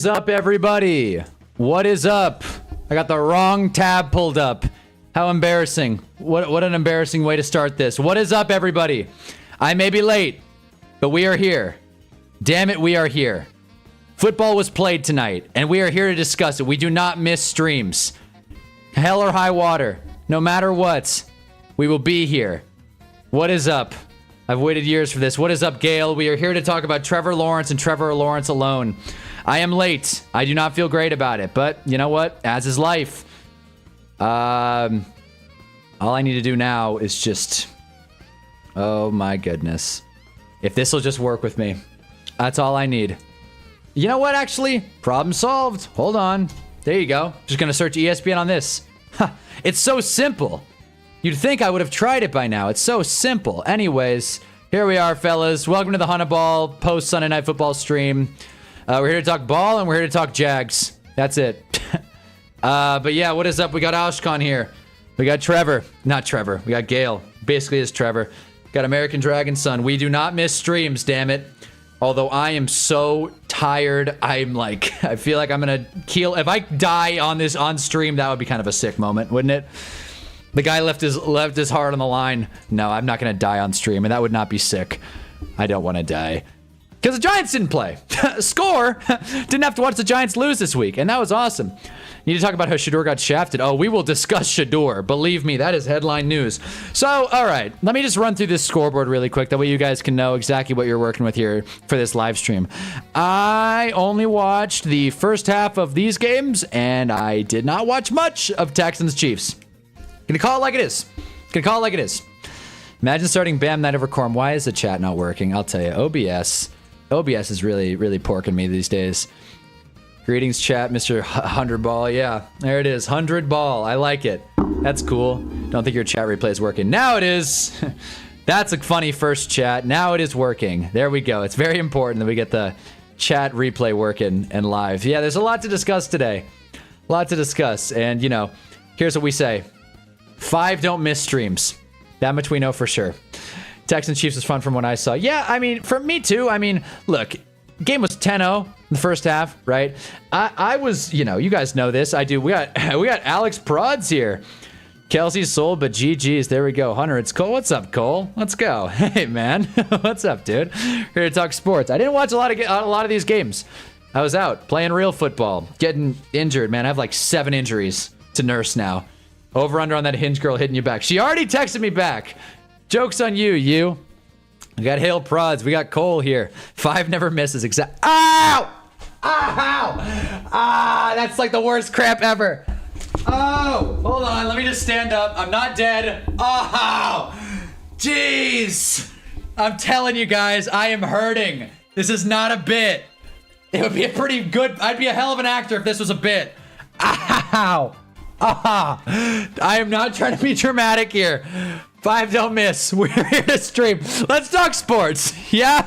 What's up, everybody? What is up? I got the wrong tab pulled up. How embarrassing. What an embarrassing way to start this. What is up, everybody? I may be late, but we are here. Damn it, we are here. Football was played tonight, and we are here to discuss it. We do not miss streams. Hell or high water. No matter what, we will be here. What is up? I've waited years for this. What is up, Gail? We are here to talk about Trevor Lawrence and Trevor Lawrence alone. I am late. I do not feel great about it, but you know what? As is life. All I need to do now is just... Oh my goodness. If this will just work with me. That's all I need. You know what, actually? Problem solved. Hold on. There you go. Just gonna search ESPN on this. Huh. It's so simple. You'd think I would have tried it by now. It's so simple. Anyways, here we are, fellas. Welcome to the Hunnaball post Sunday Night Football stream. We're here to talk ball, and we're here to talk Jags. That's it. But yeah, what is up? We got Ashkan here. We got Trevor. Not Trevor. We got Gale. Basically, it's Trevor. Got American Dragon Son. We do not miss streams, damn it. Although I am so tired. I'm like, I feel like I'm gonna keel. If I die on stream, that would be kind of a sick moment, wouldn't it? The guy left his heart on the line. No, I'm not gonna die on stream, and that would not be sick. I don't want to die. Because the Giants didn't play. Score! Didn't have to watch the Giants lose this week, and that was awesome. Need to talk about how Shador got shafted. Oh, we will discuss Shador. Believe me, that is headline news. So, all right, let me just run through this scoreboard really quick. That way you guys can know exactly what you're working with here for this live stream. I only watched the first half of these games, and I did not watch much of Texans Chiefs. Gonna call it like it is. Gonna call it like it is. Imagine starting Bam Night over Corm. Why is the chat not working? I'll tell you. OBS is really porking me these days. Greetings, chat, Mr. 100 Ball. Yeah, there it is. 100 Ball. I like it. That's cool. Don't think your chat replay is working. Now it is. That's a funny first chat. Now it is working. There we go. It's very important that we get the chat replay working and live. Yeah, there's a lot to discuss today. A lot to discuss. And, you know, here's what we say. 5 don't miss streams. That much we know for sure. Texans Chiefs was fun from what I saw. Yeah, I mean, for me too. I mean, look, game was 10-0 in the first half, right? I was, you know, you guys know this. I do. We got Alex Prods here. Kelsey's sold, but GG's. There we go. Hunter, it's Cole. What's up, Cole? Let's go. Hey, man. What's up, dude? Here to talk sports. I didn't watch a lot of these games. I was out playing real football, getting injured, man. I have like 7 injuries to nurse now. Over under on that hinge girl hitting you back. She already texted me back. Joke's on you, you. We got Hale Prods. We got Cole here. 5 never misses. Ow! Ow! Ah, that's like the worst crap ever. Oh, hold on. Let me just stand up. I'm not dead. Oh, jeez. I'm telling you guys, I am hurting. This is not a bit. It would be a pretty good... I'd be a hell of an actor if this was a bit. Ow! Ah! I am not trying to be dramatic here. 5 don't miss. We're here to stream. Let's talk sports. Yeah?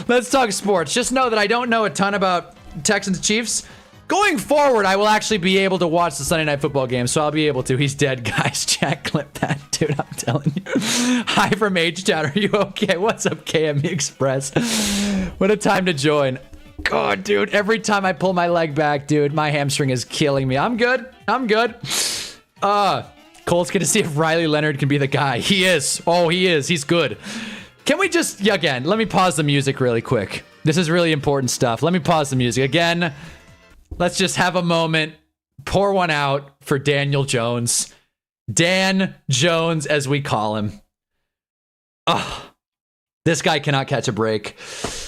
Let's talk sports. Just know that I don't know a ton about Texans Chiefs. Going forward, I will actually be able to watch the Sunday Night Football game, so I'll be able to. He's dead, guys. Jack, clip that, dude. I'm telling you. Hi from H-Town. Are you okay? What's up, KME Express? What a time to join. God, dude. Every time I pull my leg back, dude, my hamstring is killing me. I'm good. I'm good. Cole's gonna see if Riley Leonard can be the guy. He is. Oh, he is. He's good. Can we just, again, let me pause the music really quick. This is really important stuff. Let me pause the music. Again, let's just have a moment. Pour one out for Daniel Jones. Dan Jones, as we call him. Oh, this guy cannot catch a break.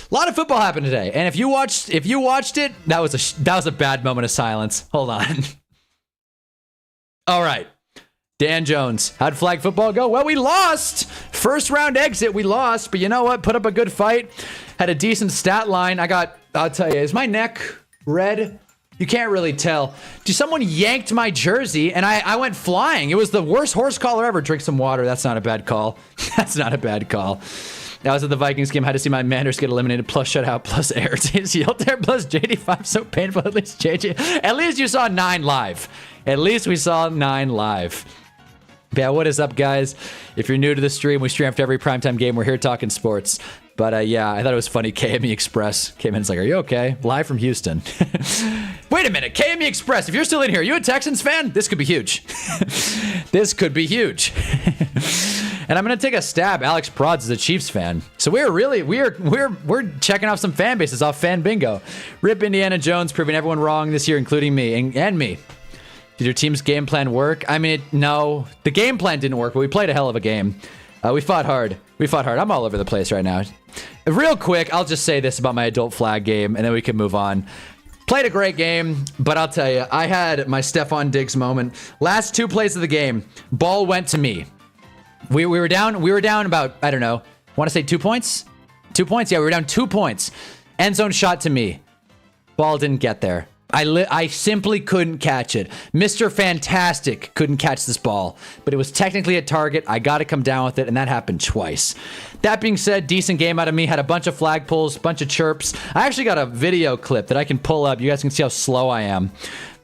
A lot of football happened today. And if you watched it, that was a bad moment of silence. Hold on. All right. Dan Jones. How'd flag football go? Well, we lost. First round exit, we lost. But you know what? Put up a good fight. Had a decent stat line. I'll tell you, is my neck red? You can't really tell. Someone yanked my jersey and I went flying. It was the worst horse collar ever. Drink some water. That's not a bad call. That's not a bad call. I was at the Vikings game. Had to see my Manders get eliminated. Plus shutout. Plus air. Yield there. Plus JD5. So painful. At least JJ. At least you saw 9 live. At least we saw 9 live. Yeah, what is up, guys? If you're new to the stream, we stream after every primetime game. We're here talking sports. But yeah, I thought it was funny. KME Express came in and was like, are you okay? Live from Houston. Wait a minute, KME Express, if you're still in here, are you a Texans fan? This could be huge. This could be huge. And I'm gonna take a stab. Alex Prods is a Chiefs fan. So we're checking off some fan bases off Fan Bingo. Rip Indiana Jones, proving everyone wrong this year, including me and me. Did your team's game plan work? I mean, no. The game plan didn't work, but we played a hell of a game. We fought hard. I'm all over the place right now. Real quick, I'll just say this about my adult flag game, and then we can move on. Played a great game, but I'll tell you, I had my Stephon Diggs moment. Last 2 plays of the game, ball went to me. We were down about, I don't know, want to say 2 points? 2 points? Yeah, we were down 2 points. End zone shot to me. Ball didn't get there. I simply couldn't catch it. Mr. Fantastic couldn't catch this ball, but it was technically a target. I got to come down with it, and that happened twice. That being said, decent game out of me. Had a bunch of flag pulls, bunch of chirps. I actually got a video clip that I can pull up. You guys can see how slow I am.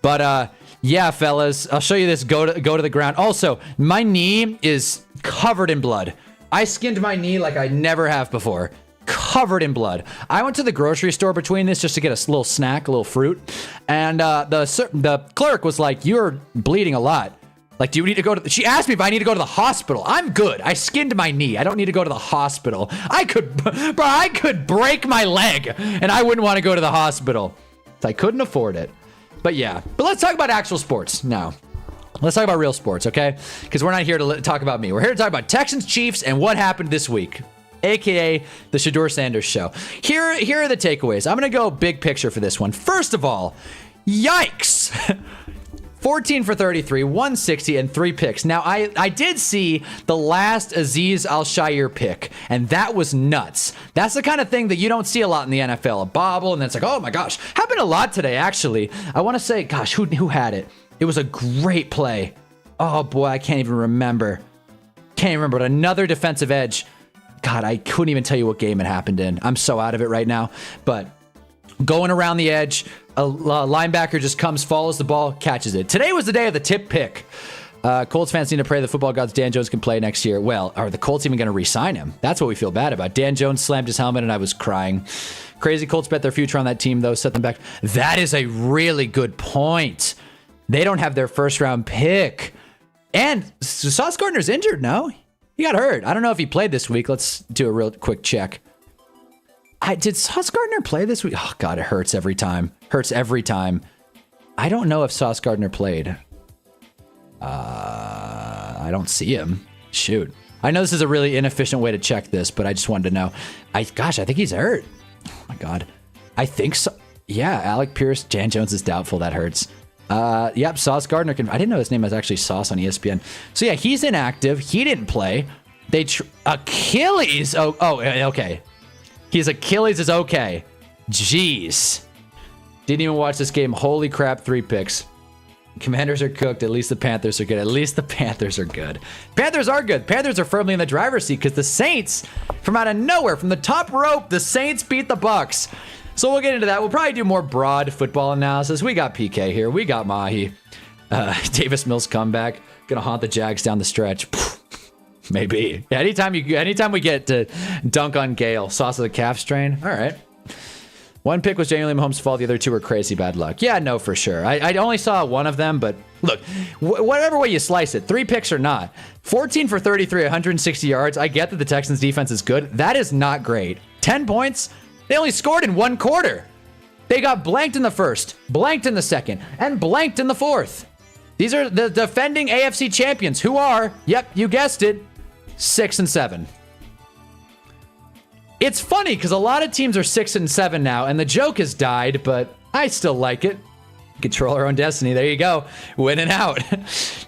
But yeah, fellas, I'll show you this. Go to the ground. Also, my knee is covered in blood. I skinned my knee like I never have before. Covered in blood. I went to the grocery store between this just to get a little snack, a little fruit, and the clerk was like, "You're bleeding a lot. Like, do you need to go to?" She asked me if I need to go to the hospital. I'm good. I skinned my knee. I don't need to go to the hospital. I could break my leg, and I wouldn't want to go to the hospital. I couldn't afford it. But yeah. But let's talk about actual sports now. Let's talk about real sports, okay? Because we're not here to talk about me. We're here to talk about Texans, Chiefs, and what happened this week. AKA the Shedeur Sanders show. Here are the takeaways. I'm going to go big picture for this one. First of all, yikes. 14 for 33, 160, and 3 picks. Now, I did see the last Azeez Al-Shaair pick, and that was nuts. That's the kind of thing that you don't see a lot in the NFL. A bobble, and then it's like, oh my gosh. Happened a lot today, actually. I want to say, gosh, who had it? It was a great play. Oh boy, I can't even remember. But another defensive edge. God, I couldn't even tell you what game it happened in. I'm so out of it right now. But going around the edge, a linebacker just comes, follows the ball, catches it. Today was the day of the tip pick. Colts fans need to pray the football gods Dan Jones can play next year. Well, are the Colts even going to re-sign him? That's what we feel bad about. Dan Jones slammed his helmet and I was crying. Crazy Colts bet their future on that team, though. Set them back. That is a really good point. They don't have their first round pick. And Sauce Gardner's injured, no? He got hurt. I don't know if he played this week. Let's do a real quick check. Did Sauce Gardner play this week? Oh, God, it hurts every time. Hurts every time. I don't know if Sauce Gardner played. I don't see him. Shoot. I know this is a really inefficient way to check this, but I just wanted to know. Gosh, I think he's hurt. Oh, my God. I think so. Yeah, Alec Pierce. Jan Jones is doubtful. That hurts. Yep, Sauce Gardner I didn't know his name was actually Sauce on ESPN. So yeah, he's inactive. He didn't play. Achilles. Oh, okay. His Achilles is okay. Jeez. Didn't even watch this game. Holy crap, 3 picks. Commanders are cooked. At least the Panthers are good. At least the Panthers are good. Panthers are good. Panthers are firmly in the driver's seat because the Saints, from out of nowhere, from the top rope, the Saints beat the Bucks. So we'll get into that. We'll probably do more broad football analysis. We got PK here. We got Mahi. Davis Mills comeback. Gonna haunt the Jags down the stretch. Maybe. Yeah, anytime we get to dunk on Gale, sauce of the calf strain. All right. 1 pick was genuinely Mahomes' fault. The other 2 were crazy bad luck. Yeah, no, for sure. I only saw one of them, but look, whatever way you slice it, 3 picks or not, 14 for 33, 160 yards. I get that the Texans defense is good. That is not great. 10 points? They only scored in 1 quarter. They got blanked in the first, blanked in the second, and blanked in the fourth. These are the defending AFC champions who are, yep, you guessed it, 6-7. It's funny because a lot of teams are 6-7 now, and the joke has died, but I still like it. Control our own destiny. There you go. Winning out.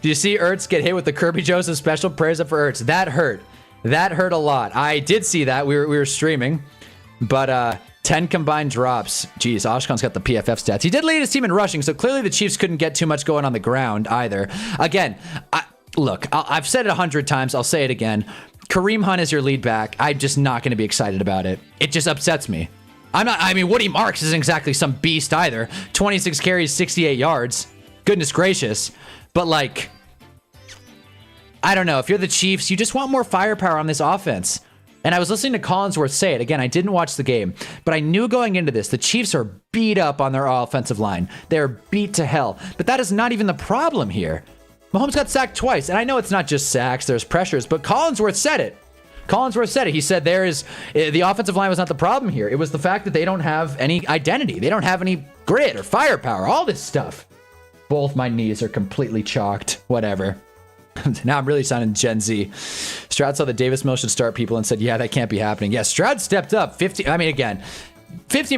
Do you see Ertz get hit with the Kirby Joseph special? Prayers up for Ertz. That hurt. That hurt a lot. I did see that. We were streaming. But 10 combined drops. Jeez, Oshkon's got the PFF stats. He did lead his team in rushing, so clearly the Chiefs couldn't get too much going on the ground either. Again, look, I've said it 100 times. I'll say it again. Kareem Hunt is your lead back. I'm just not going to be excited about it. It just upsets me. Woody Marks isn't exactly some beast either. 26 carries, 68 yards. Goodness gracious. But I don't know. If you're the Chiefs, you just want more firepower on this offense. And I was listening to Collinsworth say it. Again, I didn't watch the game, but I knew going into this, the Chiefs are beat up on their offensive line. They're beat to hell. But that is not even the problem here. Mahomes got sacked twice. And I know it's not just sacks, there's pressures, but Collinsworth said it. Collinsworth said it. He said the offensive line was not the problem here. It was the fact that they don't have any identity. They don't have any grit or firepower, all this stuff. Both my knees are completely chalked. Whatever. Now I'm really sounding Gen Z. Stroud saw that Davis Mills should start people and said, yeah, that can't be happening. Yeah, Stroud stepped up. 15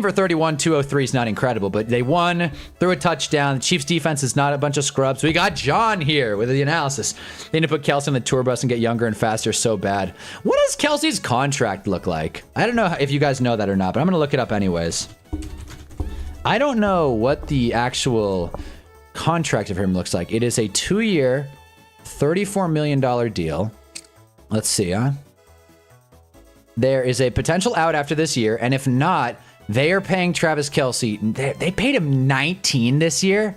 for 31, 203 is not incredible, but they won through a touchdown. The Chiefs defense is not a bunch of scrubs. We got John here with the analysis. They need to put Kelsey on the tour bus and get younger and faster so bad. What does Kelsey's contract look like? I don't know if you guys know that or not, but I'm going to look it up anyways. I don't know what the actual contract of him looks like. It is a 2-year, $34 million deal. Let's see, huh? There is a potential out after this year, and if not, they are paying Travis Kelce. They paid him 19 this year.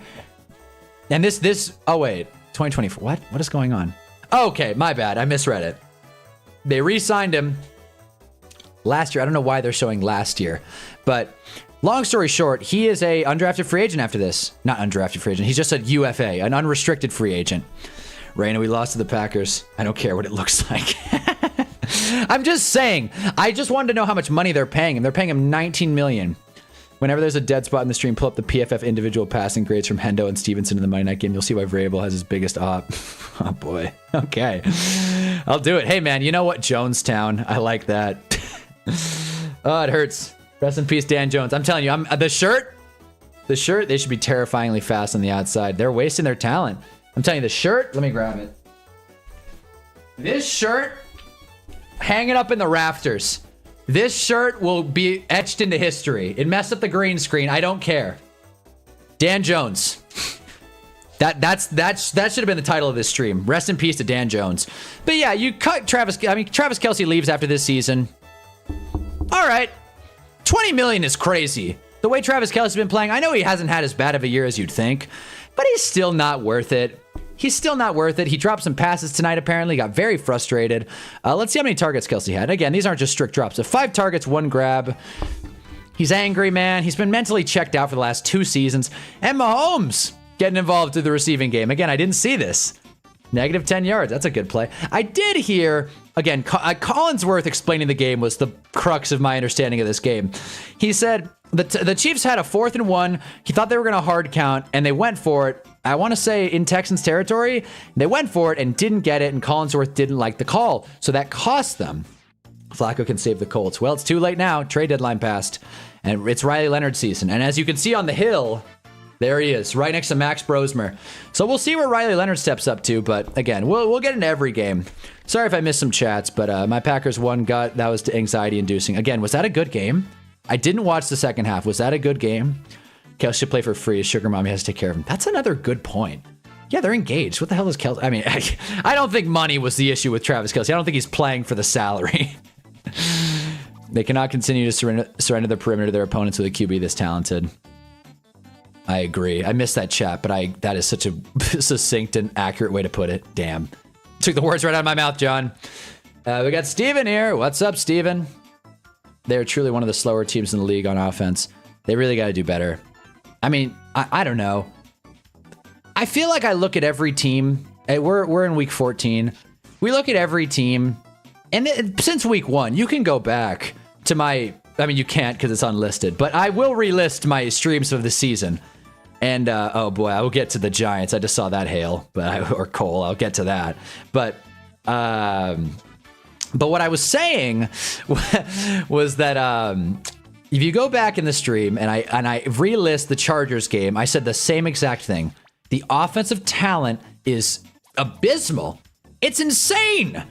And oh wait, 2024. What is going on? Okay, my bad. I misread it. They re-signed him last year. I don't know why they're showing last year, but long story short, he is a undrafted free agent after this. Not undrafted free agent. He's just a UFA, an unrestricted free agent. Raina, we lost to the Packers. I don't care what it looks like. I'm just saying. I just wanted to know how much money they're paying him. They're paying him $19 million. Whenever there's a dead spot in the stream, pull up the PFF individual passing grades from Hendo and Stevenson in the Monday Night Game. You'll see why Vrabel has his biggest op. Oh, boy. Okay. I'll do it. Hey, man, you know what? Jonestown. I like that. Oh, it hurts. Rest in peace, Dan Jones. I'm telling you, the shirt, they should be terrifyingly fast on the outside. They're wasting their talent. I'm telling you, the shirt, let me grab it. This shirt, hang it up in the rafters. This shirt will be etched into history. It messed up the green screen. I don't care. Dan Jones. That should have been the title of this stream. Rest in peace to Dan Jones. But yeah, you cut Travis Kelce leaves after this season. All right. 20 million is crazy. The way Travis Kelce's been playing, I know he hasn't had as bad of a year as you'd think, but he's still not worth it. He's still not worth it. He dropped some passes tonight, apparently. Got very frustrated. Let's see how many targets Kelce had. Again, these aren't just strict drops. So 5 targets, 1 grab. He's angry, man. He's been mentally checked out for the last 2 seasons. And Mahomes getting involved in the receiving game. Again, I didn't see this. Negative 10 yards. That's a good play. I did hear, again, Collinsworth explaining the game was the crux of my understanding of this game. He said the Chiefs had a 4th and 1. He thought they were going to hard count, and they went for it. I want to say in Texans territory, they went for it and didn't get it, and Collinsworth didn't like the call. So that cost them. Flacco can save the Colts. Well, it's too late now. Trade deadline passed, and it's Riley Leonard's season. And as you can see on the hill, there he is, right next to Max Brosmer. So we'll see where Riley Leonard steps up to, but again, we'll get into every game. Sorry if I missed some chats, but my Packers won. That was anxiety-inducing. Again, was that a good game? I didn't watch the second half. Was that a good game? Kelsey should play for free. His sugar mommy has to take care of him. That's another good point. Yeah, they're engaged. What the hell is Kelsey? I mean, I don't think money was the issue with Travis Kelce. I don't think he's playing for the salary. They cannot continue to surrender the perimeter to their opponents with a QB this talented. I agree. I missed that chat, but that is such a succinct and accurate way to put it. Damn. Took the words right out of my mouth, John. We got Steven here. What's up, Steven? They're truly one of the slower teams in the league on offense. They really got to do better. I mean, I don't know. I feel like I look at every team. We're in week 14. We look at every team, and since week 1, you can go back to my. I mean, you can't because it's unlisted, but I will relist my streams of the season. And oh boy, I will get to the Giants. I just saw that hail, or Cole. I'll get to that. But what I was saying was that if you go back in the stream and I relist the Chargers game, I said the same exact thing. The offensive talent is abysmal. It's insane.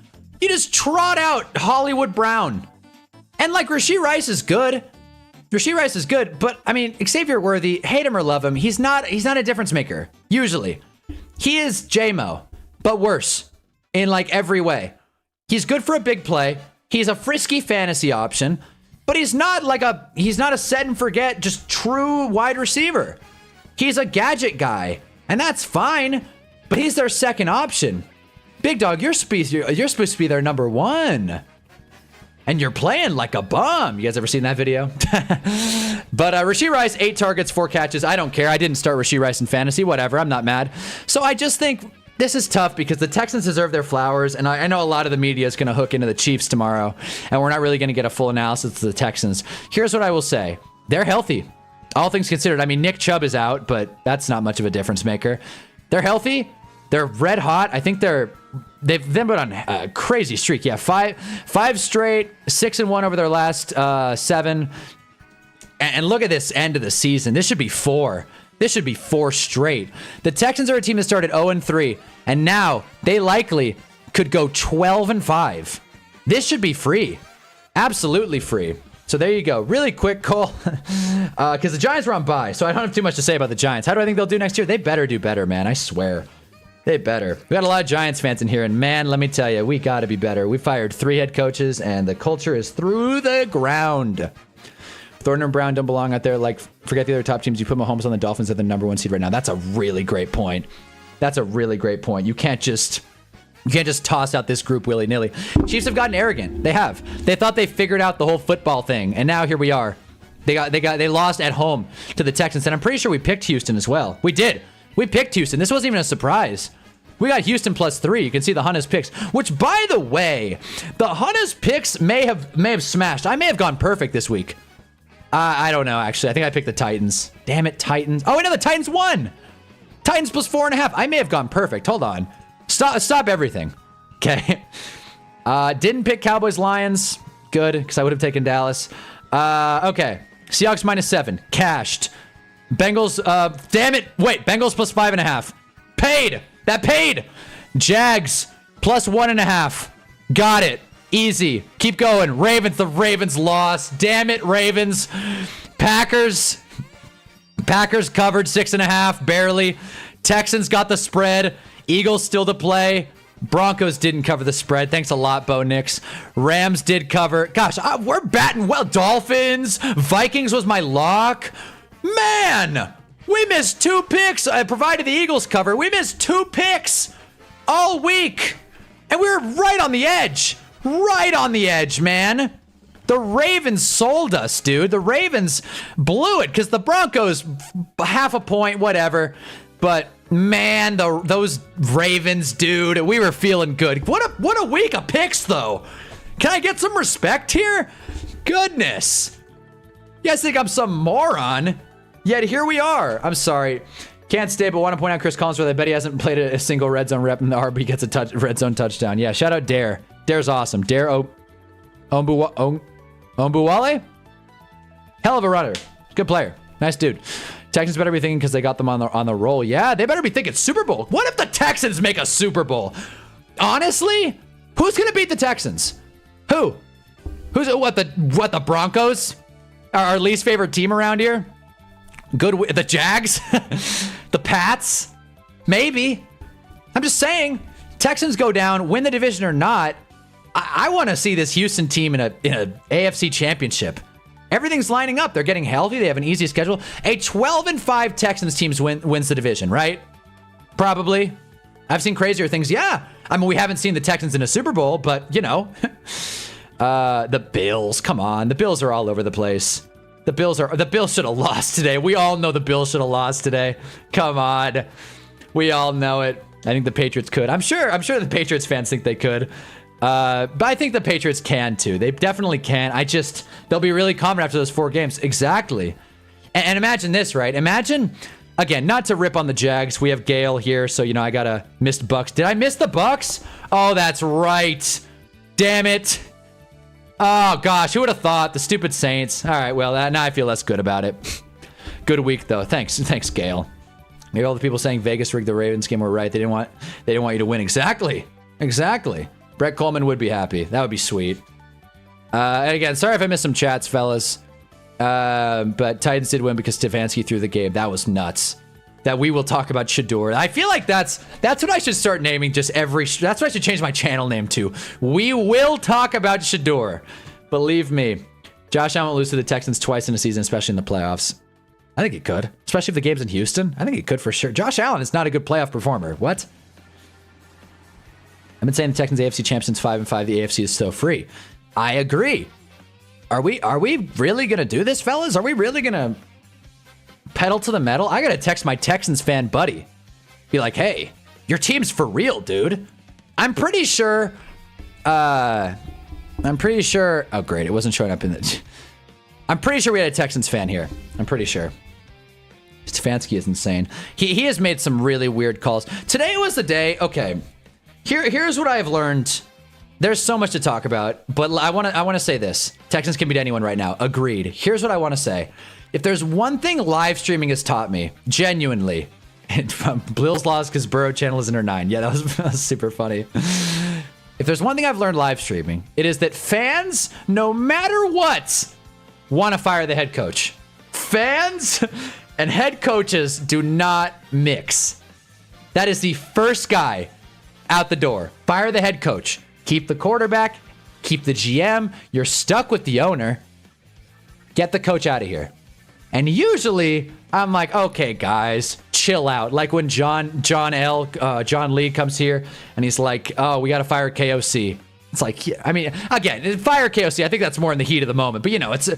You just trot out Hollywood Brown. And like Rashee Rice is good. Rashee Rice is good, but I mean, Xavier Worthy, hate him or love him, he's not a difference maker. Usually. He is J-Mo, but worse in like every way. He's good for a big play. He's a frisky fantasy option, but he's not a set and forget, just true wide receiver. He's a gadget guy, and that's fine, but he's their second option. Big dog, you're supposed to be their number one. And you're playing like a bum. You guys ever seen that video? But Rashee Rice, 8 targets, 4 catches. I don't care. I didn't start Rashee Rice in fantasy. Whatever. I'm not mad. So I just think this is tough because the Texans deserve their flowers. And I know a lot of the media is going to hook into the Chiefs tomorrow. And we're not really going to get a full analysis of the Texans. Here's what I will say. They're healthy. All things considered. I mean, Nick Chubb is out, but that's not much of a difference maker. They're healthy. They're red hot. I think they've been on a crazy streak. Yeah, five straight, 6-1 over their last 7. And look at this end of the season. This should be 4. This should be 4 straight. The Texans are a team that started 0-3, and now they likely could go 12-5. This should be free. Absolutely free. So there you go. Really quick, Cole, because the Giants were on bye, so I don't have too much to say about the Giants. How do I think they'll do next year? They better do better, man. I swear. They better. We got a lot of Giants fans in here, and man, let me tell you, we got to be better. We fired 3 head coaches, and the culture is through the ground. Thornton and Brown don't belong out there. Like, forget the other top teams. You put Mahomes on the Dolphins at the number 1 seed right now. That's a really great point. That's a really great point. You can't just toss out this group willy-nilly. Chiefs have gotten arrogant. They have. They thought they figured out the whole football thing, and now here we are. They lost at home to the Texans, and I'm pretty sure we picked Houston as well. We did. We picked Houston. This wasn't even a surprise. We got Houston +3. You can see the Hunna's picks, which, by the way, the Hunna's picks may have smashed. I may have gone perfect this week. I don't know, actually. I think I picked the Titans. Damn it, Titans. Oh, wait, no, the Titans won. Titans +4.5. I may have gone perfect. Hold on. Stop everything. Okay. Didn't pick Cowboys Lions. Good, because I would have taken Dallas. Okay. Seahawks -7. Cashed. Bengals, damn it. Wait, Bengals +5.5. Paid. That paid. Jags +1.5. Got it. Easy. Keep going. Ravens, the Ravens lost. Damn it, Ravens. Packers covered 6.5, barely. Texans got the spread. Eagles still to play. Broncos didn't cover the spread. Thanks a lot, Bo Nix. Rams did cover. Gosh, we're batting well. Dolphins. Vikings was my lock. Man, we missed 2 picks. I provided the Eagles cover. We missed 2 picks all week. And we were right on the edge. Right on the edge, man. The Ravens sold us, dude. The Ravens blew it because the Broncos, half a point, whatever. But man, those Ravens, dude, we were feeling good. What a week of picks, though. Can I get some respect here? Goodness. You guys think I'm some moron? Yet here we are. I'm sorry. Can't stay, but want to point out Chris Collinsworth. I bet he hasn't played a single red zone rep in the RB gets a red zone touchdown. Yeah, shout out Dare. Dare's awesome. Dare Ombuwale? Hell of a runner. Good player. Nice dude. Texans better be thinking because they got them on the roll. Yeah, they better be thinking Super Bowl. What if the Texans make a Super Bowl? Honestly, who's gonna beat the Texans? Who? Who's what the Broncos? Our least favorite team around here? The Jags? The Pats? Maybe. I'm just saying. Texans go down, win the division or not. I want to see this Houston team in a AFC championship. Everything's lining up. They're getting healthy. They have an easy schedule. A 12-5 Texans team wins the division, right? Probably. I've seen crazier things. Yeah. I mean, we haven't seen the Texans in a Super Bowl, but, you know. The Bills. Come on. The Bills are all over the place. The Bills should have lost today. We all know the Bills should have lost today. Come on. We all know it. I think the Patriots could. I'm sure the Patriots fans think they could. But I think the Patriots can too. They definitely can. They'll be really confident after those 4 games. Exactly. And imagine this, right? Imagine, again, not to rip on the Jags. We have Gale here, so, you know, I gotta miss the Bucks. Did I miss the Bucks? Oh, that's right. Damn it. Oh, gosh. Who would have thought? The stupid Saints. All right, well, now I feel less good about it. Good week, though. Thanks, Gale. Maybe all the people saying Vegas rigged the Ravens game were right. They didn't want you to win. Exactly. Brett Coleman would be happy. That would be sweet. And again, sorry if I missed some chats, fellas. But Titans did win because Stefanski threw the game. That was nuts. That we will talk about Shador. I feel like that's what I should start naming just that's what I should change my channel name to. We will talk about Shador. Believe me. Josh Allen will lose to the Texans twice in a season, especially in the playoffs. I think he could. Especially if the game's in Houston. I think he could for sure. Josh Allen is not a good playoff performer. What? I've been saying the Texans AFC champ since 5-5. The AFC is so free. I agree. Are we really gonna do this, fellas? Are we really gonna pedal to the metal? I gotta text my Texans fan buddy. Be like, hey, your team's for real, dude. I'm pretty sure. Oh great, it wasn't showing up in the. I'm pretty sure we had a Texans fan here. I'm pretty sure. Stefanski is insane. He has made some really weird calls. Today was the day. Okay, here's what I've learned. There's so much to talk about, but I want to say this. Texans can beat anyone right now. Agreed. Here's what I want to say. If there's one thing live streaming has taught me, genuinely, Blill's lost because Burrow channel is in her 9. Yeah, that was super funny. If there's one thing I've learned live streaming, it is that fans, no matter what, want to fire the head coach. Fans and head coaches do not mix. That is the first guy out the door. Fire the head coach. Keep the quarterback. Keep the GM. You're stuck with the owner. Get the coach out of here. And usually, I'm like, okay, guys, chill out. Like when John Lee comes here, and he's like, oh, we got to fire KOC. It's like, yeah, I mean, again, fire KOC. I think that's more in the heat of the moment. But you know, it's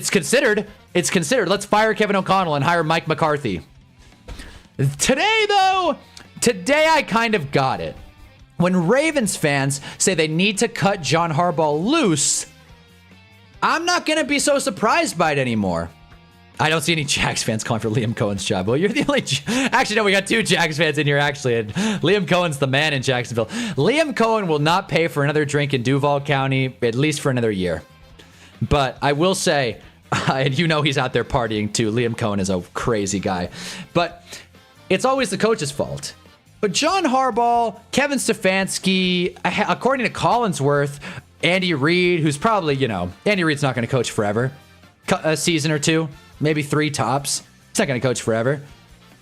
considered. It's considered. Let's fire Kevin O'Connell and hire Mike McCarthy. Today, though, I kind of got it. When Ravens fans say they need to cut John Harbaugh loose, I'm not going to be so surprised by it anymore. I don't see any Jags fans calling for Liam Cohen's job. Well, you're the only... Actually, no, we got 2 Jags fans in here, actually. And Liam Cohen's the man in Jacksonville. Liam Cohen will not pay for another drink in Duval County, at least for another year. But I will say, and you know he's out there partying too. Liam Cohen is a crazy guy. But it's always the coach's fault. But John Harbaugh, Kevin Stefanski, according to Collinsworth, Andy Reid, who's probably, you know, Andy Reid's not going to coach forever. A season or 2, maybe 3 tops. He's not going to coach forever.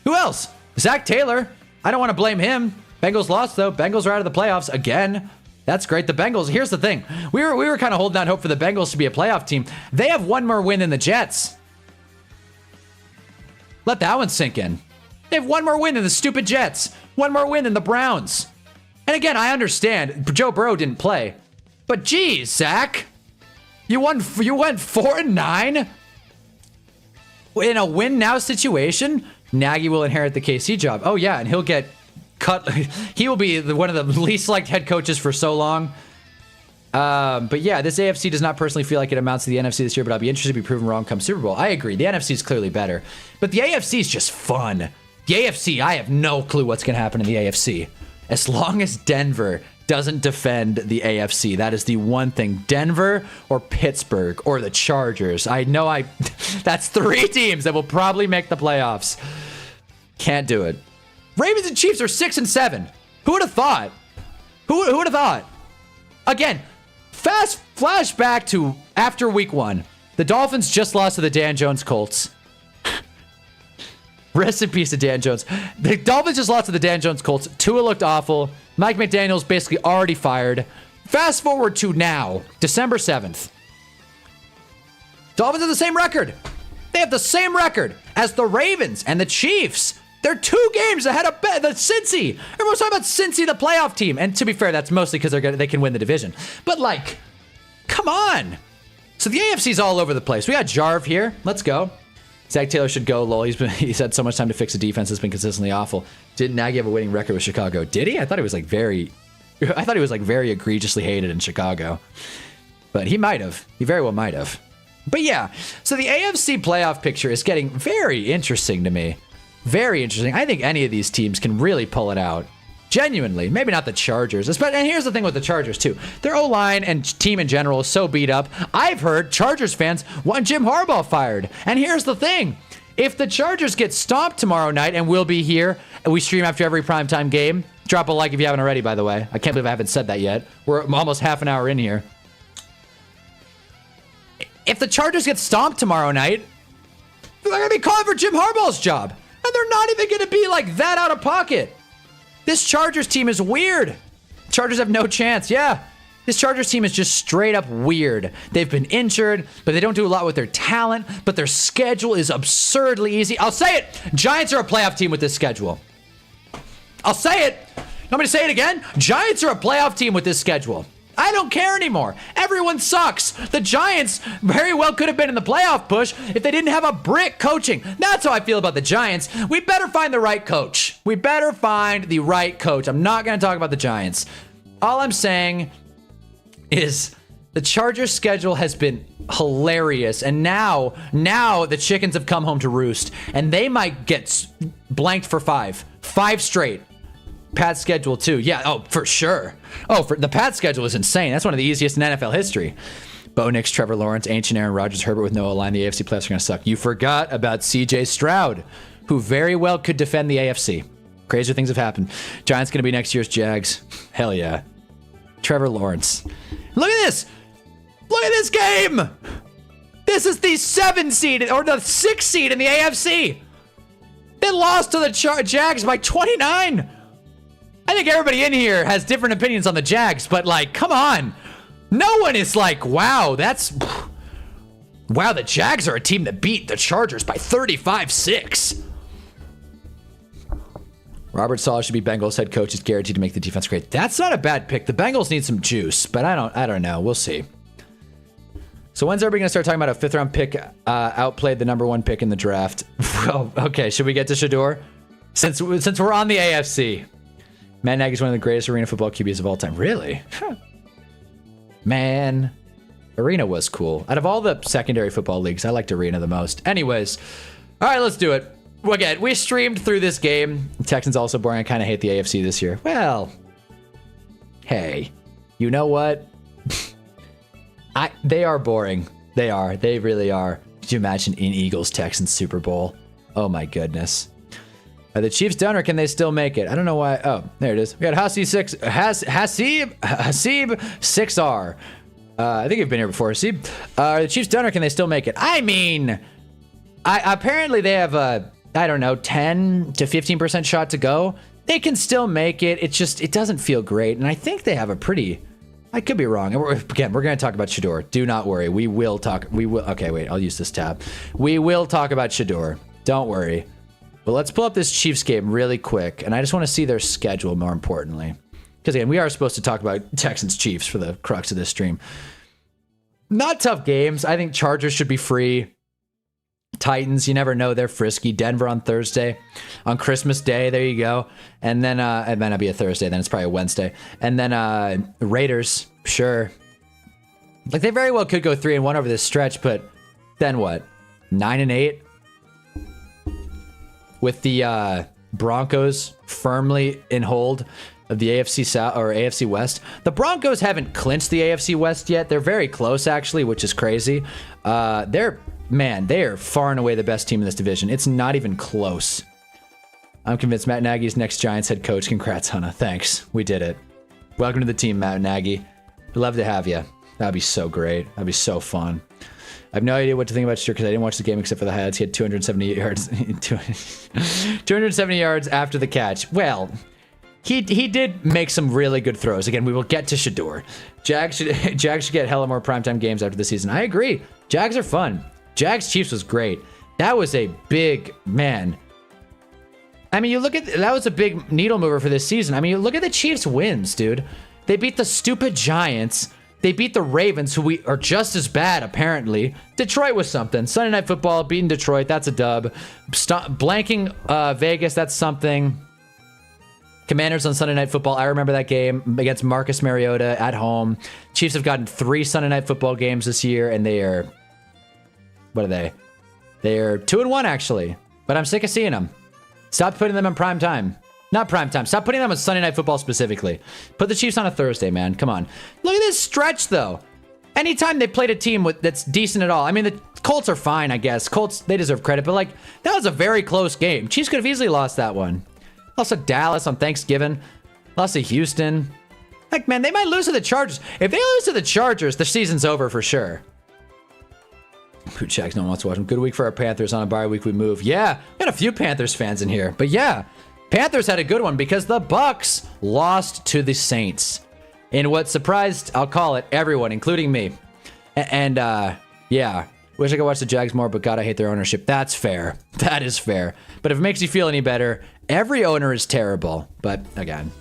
Who else? Zach Taylor. I don't want to blame him. Bengals lost, though. Bengals are out of the playoffs again. That's great. The Bengals, here's the thing. We were kind of holding out hope for the Bengals to be a playoff team. They have one more win than the Jets. Let that one sink in. They have one more win than the stupid Jets. One more win than the Browns. And again, I understand Joe Burrow didn't play. But geez, Zach, you went 4-9 in a win now situation. Nagy will inherit the KC job. Oh yeah, and he'll get cut. He will be one of the least liked head coaches for so long. But yeah, this AFC does not personally feel like it amounts to the NFC this year, but I'll be interested to be proven wrong come Super Bowl. I agree. The NFC is clearly better, but the AFC is just fun. The AFC, I have no clue what's going to happen in the AFC. As long as Denver doesn't defend the AFC, that is the one thing. Denver or Pittsburgh or the Chargers. I know that's 3 teams that will probably make the playoffs. Can't do it. Ravens and Chiefs are 6-7. Who would have thought? Who would have thought? Again, fast flashback to after week 1. The Dolphins just lost to the Dan Jones Colts. Rest in peace to Dan Jones. The Dolphins just lost to the Dan Jones Colts. Tua looked awful. Mike McDaniel's basically already fired. Fast forward to now, December 7th. Dolphins have the same record. They have the same record as the Ravens and the Chiefs. They're 2 games ahead of the Cincy. Everyone's talking about Cincy, the playoff team. And to be fair, that's mostly because they can win the division. But like, come on. So the AFC's all over the place. We got Jarv here. Let's go. Zach Taylor should go, lol. He's had so much time to fix a defense that's been consistently awful. Didn't Nagy have a winning record with Chicago? Did he? I thought he was like very egregiously hated in Chicago. But he might have. He very well might have. But yeah, so the AFC playoff picture is getting very interesting to me. Very interesting. I think any of these teams can really pull it out. Genuinely. Maybe not the Chargers. And here's the thing with the Chargers, too. Their O-line and team in general is so beat up. I've heard Chargers fans want Jim Harbaugh fired. And here's the thing. If the Chargers get stomped tomorrow night, and we'll be here, and we stream after every primetime game. Drop a like if you haven't already, by the way. I can't believe I haven't said that yet. We're almost half an hour in here. If the Chargers get stomped tomorrow night, they're going to be calling for Jim Harbaugh's job. And they're not even going to be like that out of pocket. This Chargers team is weird. Chargers have no chance. Yeah. This Chargers team is just straight up weird. They've been injured, but they don't do a lot with their talent, but their schedule is absurdly easy. I'll say it. Giants are a playoff team with this schedule. I'll say it. Want me to say it again? Giants are a playoff team with this schedule. I don't care anymore. Everyone sucks. The Giants very well could have been in the playoff push if they didn't have a brick coaching. That's how I feel about the Giants. We better find the right coach. We better find the right coach. I'm not going to talk about the Giants. All I'm saying is the Chargers schedule has been hilarious. And now the chickens have come home to roost. And they might get blanked for 5 straight. Pat's schedule too. Yeah, oh, for sure. Oh, the Pat's schedule is insane. That's one of the easiest in NFL history. Bo Nix, Trevor Lawrence, ancient Aaron Rodgers, Herbert with no line. The AFC playoffs are going to suck. You forgot about CJ Stroud, who very well could defend the AFC. Crazier things have happened. Giants going to be next year's Jags. Hell yeah. Trevor Lawrence. Look at this. Look at this game. This is the 7 seed or the 6 seed in the AFC. They lost to the Jags by 29. I think everybody in here has different opinions on the Jags, but like, come on. No one is like, wow, wow, the Jags are a team that beat the Chargers by 35-6. Robert Saleh should be Bengals head coach. Is guaranteed to make the defense great. That's not a bad pick. The Bengals need some juice, but I don't know. We'll see. So when's everybody going to start talking about a 5th round pick outplayed the number 1 pick in the draft? Well, okay, should we get to Shador? Since we're on the AFC. Matt Nagy's one of the greatest arena football QBs of all time. Really? Man, arena was cool. Out of all the secondary football leagues, I liked arena the most. Anyways, all right, let's do it. Again, we streamed through this game. The Texans also boring. I kind of hate the AFC this year. Well, hey, you know what? They are boring. They are. They really are. Could you imagine in Eagles-Texans Super Bowl? Oh my goodness. Are the Chiefs done or can they still make it? I don't know why. Oh, there it is. We got Hasib 6R. I think you've been here before, Hasib. Are the Chiefs done or can they still make it? I mean, apparently they have a, I don't know, 10 to 15% shot to go. They can still make it. It's just, it doesn't feel great. And I think they have a pretty, I could be wrong. Again, we're going to talk about Shador. Do not worry. We will talk. Okay, wait, I'll use this tab. We will talk about Shador. Don't worry. But let's pull up this Chiefs game really quick. And I just want to see their schedule more importantly. Because again, we are supposed to talk about Texans Chiefs for the crux of this stream. Not tough games. I think Chargers should be free. Titans, you never know. They're frisky. Denver on Thursday. On Christmas Day, there you go. And then, it might not be a Thursday, then it's probably a Wednesday. And then Raiders, sure. Like, they very well could go 3-1 over this stretch, but then what? 9-8? With the Broncos firmly in hold of the AFC South or AFC West. The Broncos haven't clinched the AFC West yet. They're very close, actually, which is crazy. They are far and away the best team in this division. It's not even close. I'm convinced Matt Nagy's next Giants head coach. Congrats, Hunna. Thanks. We did it. Welcome to the team, Matt Nagy. We'd love to have you. That'd be so great. That'd be so fun. I have no idea what to think about Shador because I didn't watch the game except for the highlights. He had 270 yards. 270 yards after the catch. Well, he did make some really good throws. Again, we will get to Shador. Jags should get hella more primetime games after the season. I agree. Jags are fun. Jags Chiefs was great. That was a big, man. I mean, you look at, that was a big needle mover for this season. I mean, you look at the Chiefs wins, dude. They beat the stupid Giants. They beat the Ravens, who are just as bad, apparently. Detroit was something. Sunday Night Football, beating Detroit, that's a dub. Blanking Vegas, that's something. Commanders on Sunday Night Football, I remember that game against Marcus Mariota at home. Chiefs have gotten 3 Sunday Night Football games this year, and they are, what are they? They are 2-1, actually. But I'm sick of seeing them. Stop putting them in prime time. Not prime time. Stop putting them on Sunday Night Football specifically. Put the Chiefs on a Thursday, man. Come on. Look at this stretch, though. Anytime they played a team that's decent at all. I mean, the Colts are fine, I guess. Colts, they deserve credit. But, like, that was a very close game. Chiefs could have easily lost that one. Lost to Dallas on Thanksgiving. Lost to Houston. Like, man, they might lose to the Chargers. If they lose to the Chargers, the season's over for sure. Who checks? No one wants to watch them. Good week for our Panthers. On a bye week, we move. Yeah, we got a few Panthers fans in here. But, yeah. Panthers had a good one because the Bucks lost to the Saints in what surprised, I'll call it, everyone, including me. And yeah, wish I could watch the Jags more, but God, I hate their ownership. That's fair. That is fair. But if it makes you feel any better, every owner is terrible. But again,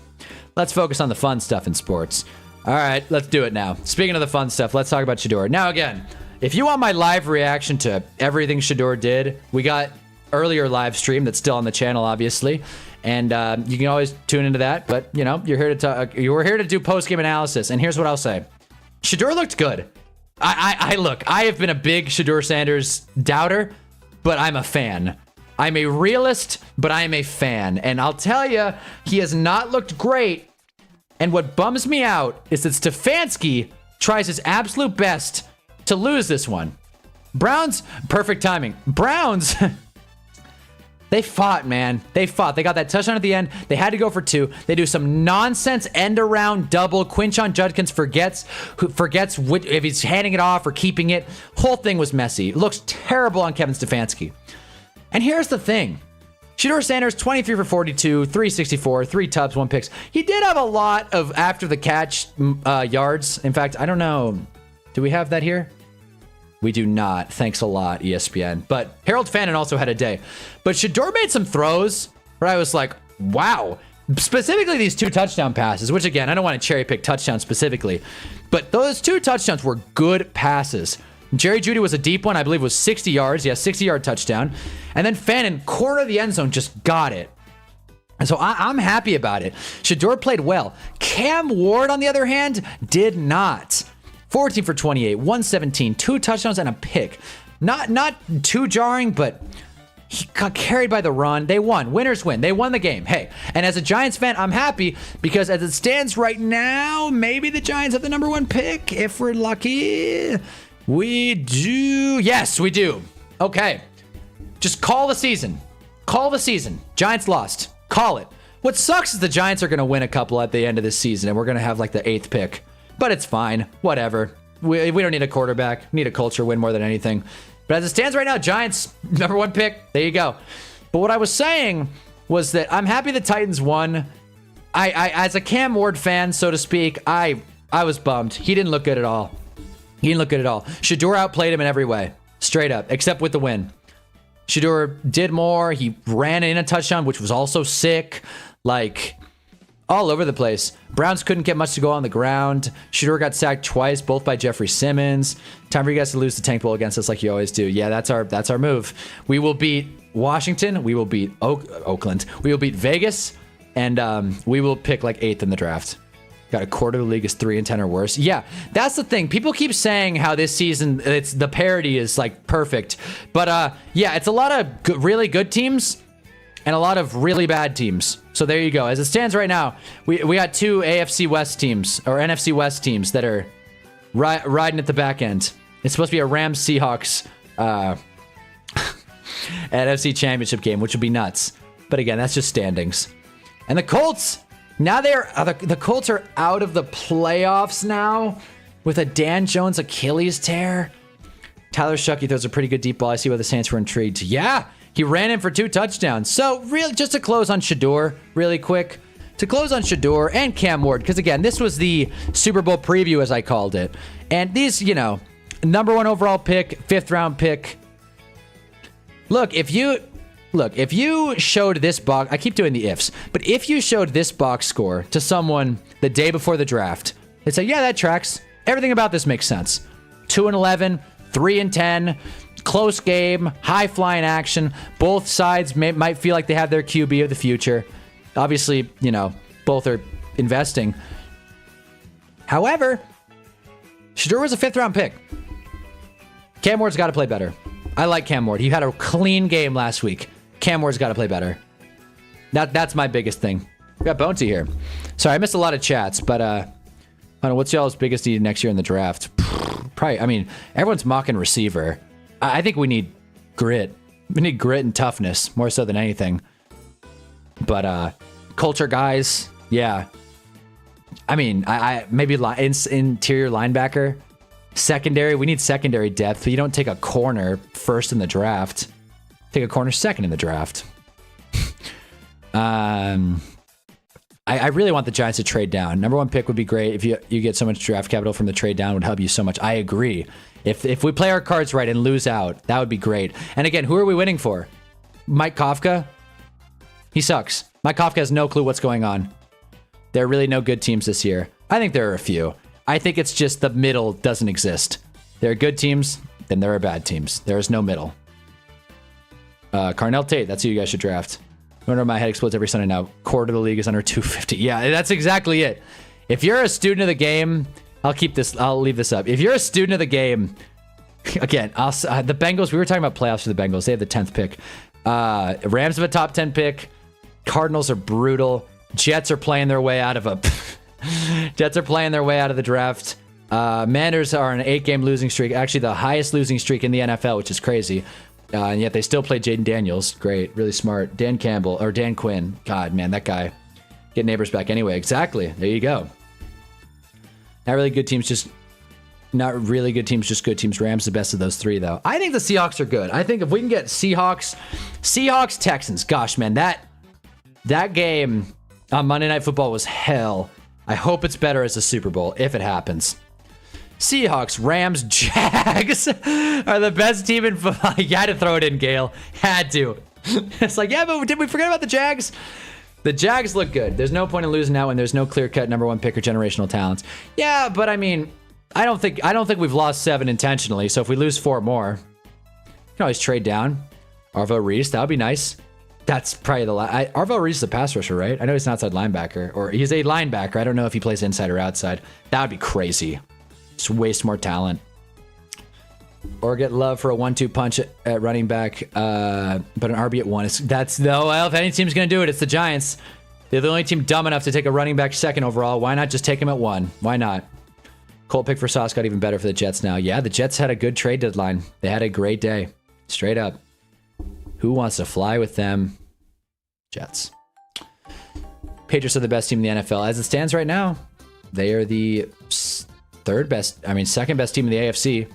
let's focus on the fun stuff in sports. All right, let's do it now. Speaking of the fun stuff, let's talk about Shedeur. Now, again, if you want my live reaction to everything Shedeur did, we got earlier live stream that's still on the channel, obviously, and you can always tune into that. But you know, you're here to talk. You were here to do post game analysis, and here's what I'll say: Shedeur looked good. I have been a big Shedeur Sanders doubter, but I'm a fan. I'm a realist, but I am a fan, and I'll tell you, he has not looked great. And what bums me out is that Stefanski tries his absolute best to lose this one. Browns, perfect timing. Browns, they fought, man. They fought. They got that touchdown at the end. They had to go for 2. They do some nonsense end around double. Quinshon Judkins forgets if he's handing it off or keeping it. Whole thing was messy. It looks terrible on Kevin Stefanski. And here's the thing. Shedeur Sanders, 23 for 42, 364, 3 tubs, 1 picks. He did have a lot of after the catch yards. In fact, I don't know. Do we have that here? We do not. Thanks a lot, ESPN. But Harold Fannin also had a day. But Shedeur made some throws where I was like, wow. Specifically these 2 touchdown passes, which again, I don't want to cherry pick touchdowns specifically. But those 2 touchdowns were good passes. Jerry Jeudy was a deep one, I believe was 60 yards. Yeah, 60-yard touchdown. And then Fannin, corner of the end zone, just got it. And so I'm happy about it. Shedeur played well. Cam Ward, on the other hand, did not. 14 for 28, 117, 2 touchdowns and a pick. Not too jarring, but he got carried by the run. They won. Winners win. They won the game. Hey, and as a Giants fan, I'm happy because as it stands right now, maybe the Giants have the number 1 pick if we're lucky. We do. Yes, we do. Okay. Just call the season. Call the season. Giants lost. Call it. What sucks is the Giants are going to win a couple at the end of this season, and we're going to have like the 8th pick. But it's fine. Whatever. We don't need a quarterback. We need a culture win more than anything. But as it stands right now, Giants, number 1 pick. There you go. But what I was saying was that I'm happy the Titans won. I as a Cam Ward fan, so to speak, I was bummed. He didn't look good at all. He didn't look good at all. Shedeur outplayed him in every way. Straight up. Except with the win. Shedeur did more. He ran in a touchdown, which was also sick. Like, all over the place. Browns couldn't get much to go on the ground. Shedeur got sacked twice, both by Jeffrey Simmons. Time for you guys to lose the Tank Bowl against us like you always do. Yeah, that's our move. We will beat Washington. We will beat Oakland. We will beat Vegas. And we will pick like 8th in the draft. Got a quarter of the league is 3-10 or worse. Yeah, that's the thing. People keep saying how this season it's the parity is like perfect, but yeah, it's a lot of really good teams and a lot of really bad teams. So there you go. As it stands right now, we got 2 AFC West teams or NFC West teams that are riding at the back end. It's supposed to be a Rams Seahawks NFC Championship game, which would be nuts. But again, that's just standings. And the Colts. Now the Colts are out of the playoffs now with a Dan Jones Achilles tear. Tyler Shuckey throws a pretty good deep ball. I see why the Saints were intrigued. Yeah, he ran in for 2 touchdowns. So really, just to close on Shedeur really quick. To close on Shedeur and Cam Ward, because again, this was the Super Bowl preview as I called it. And these, you know, number 1 overall pick, 5th round pick. Look, if you showed this box, I keep doing the ifs, but if you showed this box score to someone the day before the draft, they'd say, yeah, that tracks. Everything about this makes sense. 2-11, 3-10, close game, high flying action. Both sides might feel like they have their QB of the future. Obviously, you know, both are investing. However, Shedeur was a 5th round pick. Cam Ward's got to play better. I like Cam Ward. He had a clean game last week. Cam Ward's got to play better. That's my biggest thing. We got Bounty here. Sorry, I missed a lot of chats, but I don't know, what's y'all's biggest need next year in the draft? Probably, I mean, everyone's mocking receiver. I think we need grit. We need grit and toughness more so than anything. But culture guys, yeah. I mean, I maybe interior linebacker. Secondary, we need secondary depth. But you don't take a corner first in the draft. Take a corner second in the draft. I really want the Giants to trade down. Number 1 pick would be great. If you get so much draft capital from the trade down, would help you so much. I agree. If we play our cards right and lose out, that would be great. And again, who are we winning for? Mike Kafka? He sucks. Mike Kafka has no clue what's going on. There are really no good teams this year. I think there are a few. I think it's just the middle doesn't exist. There are good teams, then there are bad teams. There is no middle. Carnell Tate, that's who you guys should draft. No wonder my head explodes every Sunday now. Quarter of the league is under 250. Yeah, that's exactly it. If you're a student of the game, I'll leave this up. If you're a student of the game, again, the Bengals, we were talking about playoffs for the Bengals. They have the 10th pick. Rams have a top 10 pick. Cardinals are brutal. Jets are playing their way out of the draft. Manders are on an 8-game losing streak. Actually, the highest losing streak in the NFL, which is crazy. And yet they still play Jaden Daniels. Great. Really smart. Dan Campbell. Or Dan Quinn. God, man, that guy. Get neighbors back anyway. Exactly. There you go. Not really good teams, just good teams. Rams the best of those three, though. I think the Seahawks are good. I think if we can get Seahawks, Texans. Gosh, man, that game on Monday Night Football was hell. I hope it's better as a Super Bowl, if it happens. Seahawks, Rams, Jags are the best team in football. You had to throw it in, Gale. Had to. It's like, yeah, but did we forget about the Jags? The Jags look good. There's no point in losing now when there's no clear-cut number one pick or generational talents. Yeah, but I mean, I don't think we've lost 7 intentionally. So if we lose 4 more, you can always trade down. Arvo Reese, that would be nice. That's probably the Arvo Reese is a pass rusher, right? I know he's an outside linebacker, or he's a linebacker. I don't know if he plays inside or outside. That would be crazy. Just waste more talent. Or get Love for a 1-2 punch at running back, but an RB at 1. Well, if any team's going to do it, it's the Giants. They're the only team dumb enough to take a running back 2nd overall. Why not just take him at 1? Why not? Colt pick for Sauce got even better for the Jets now. Yeah, the Jets had a good trade deadline. They had a great day. Straight up. Who wants to fly with them? Jets. Patriots are the best team in the NFL. As it stands right now, they are the second best team in the AFC.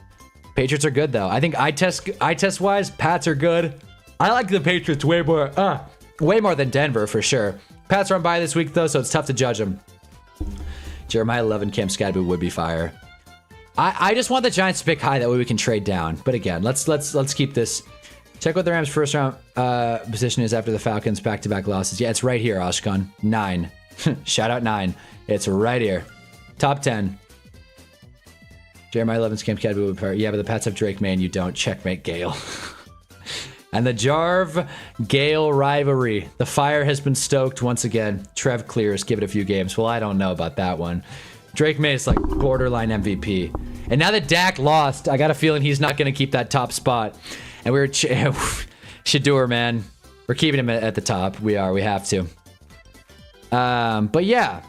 Patriots are good, though. I think eye test wise, Pats are good. I like the Patriots way more than Denver, for sure. Pats are on bye this week, though, so it's tough to judge them. Jeremiah Love and Cam Skadbu would be fire. I just want the Giants to pick high, that way we can trade down. But again, let's keep this. Check what the Rams' first round position is after the Falcons' back-to-back losses. Yeah, it's right here, Ashkan. 9. Shout out 9. It's right here. Top 10. Jeremiah Levin's Camp Cadby would pair. Yeah, but the Pats have Drake May and you don't. Checkmate, Gale. And the Jarv-Gale rivalry. The fire has been stoked once again. Trev clears. Give it a few games. Well, I don't know about that one. Drake May is like borderline MVP. And now that Dak lost, I got a feeling he's not going to keep that top spot. And we're Shador, man. We're keeping him at the top. We are. We have to. But yeah.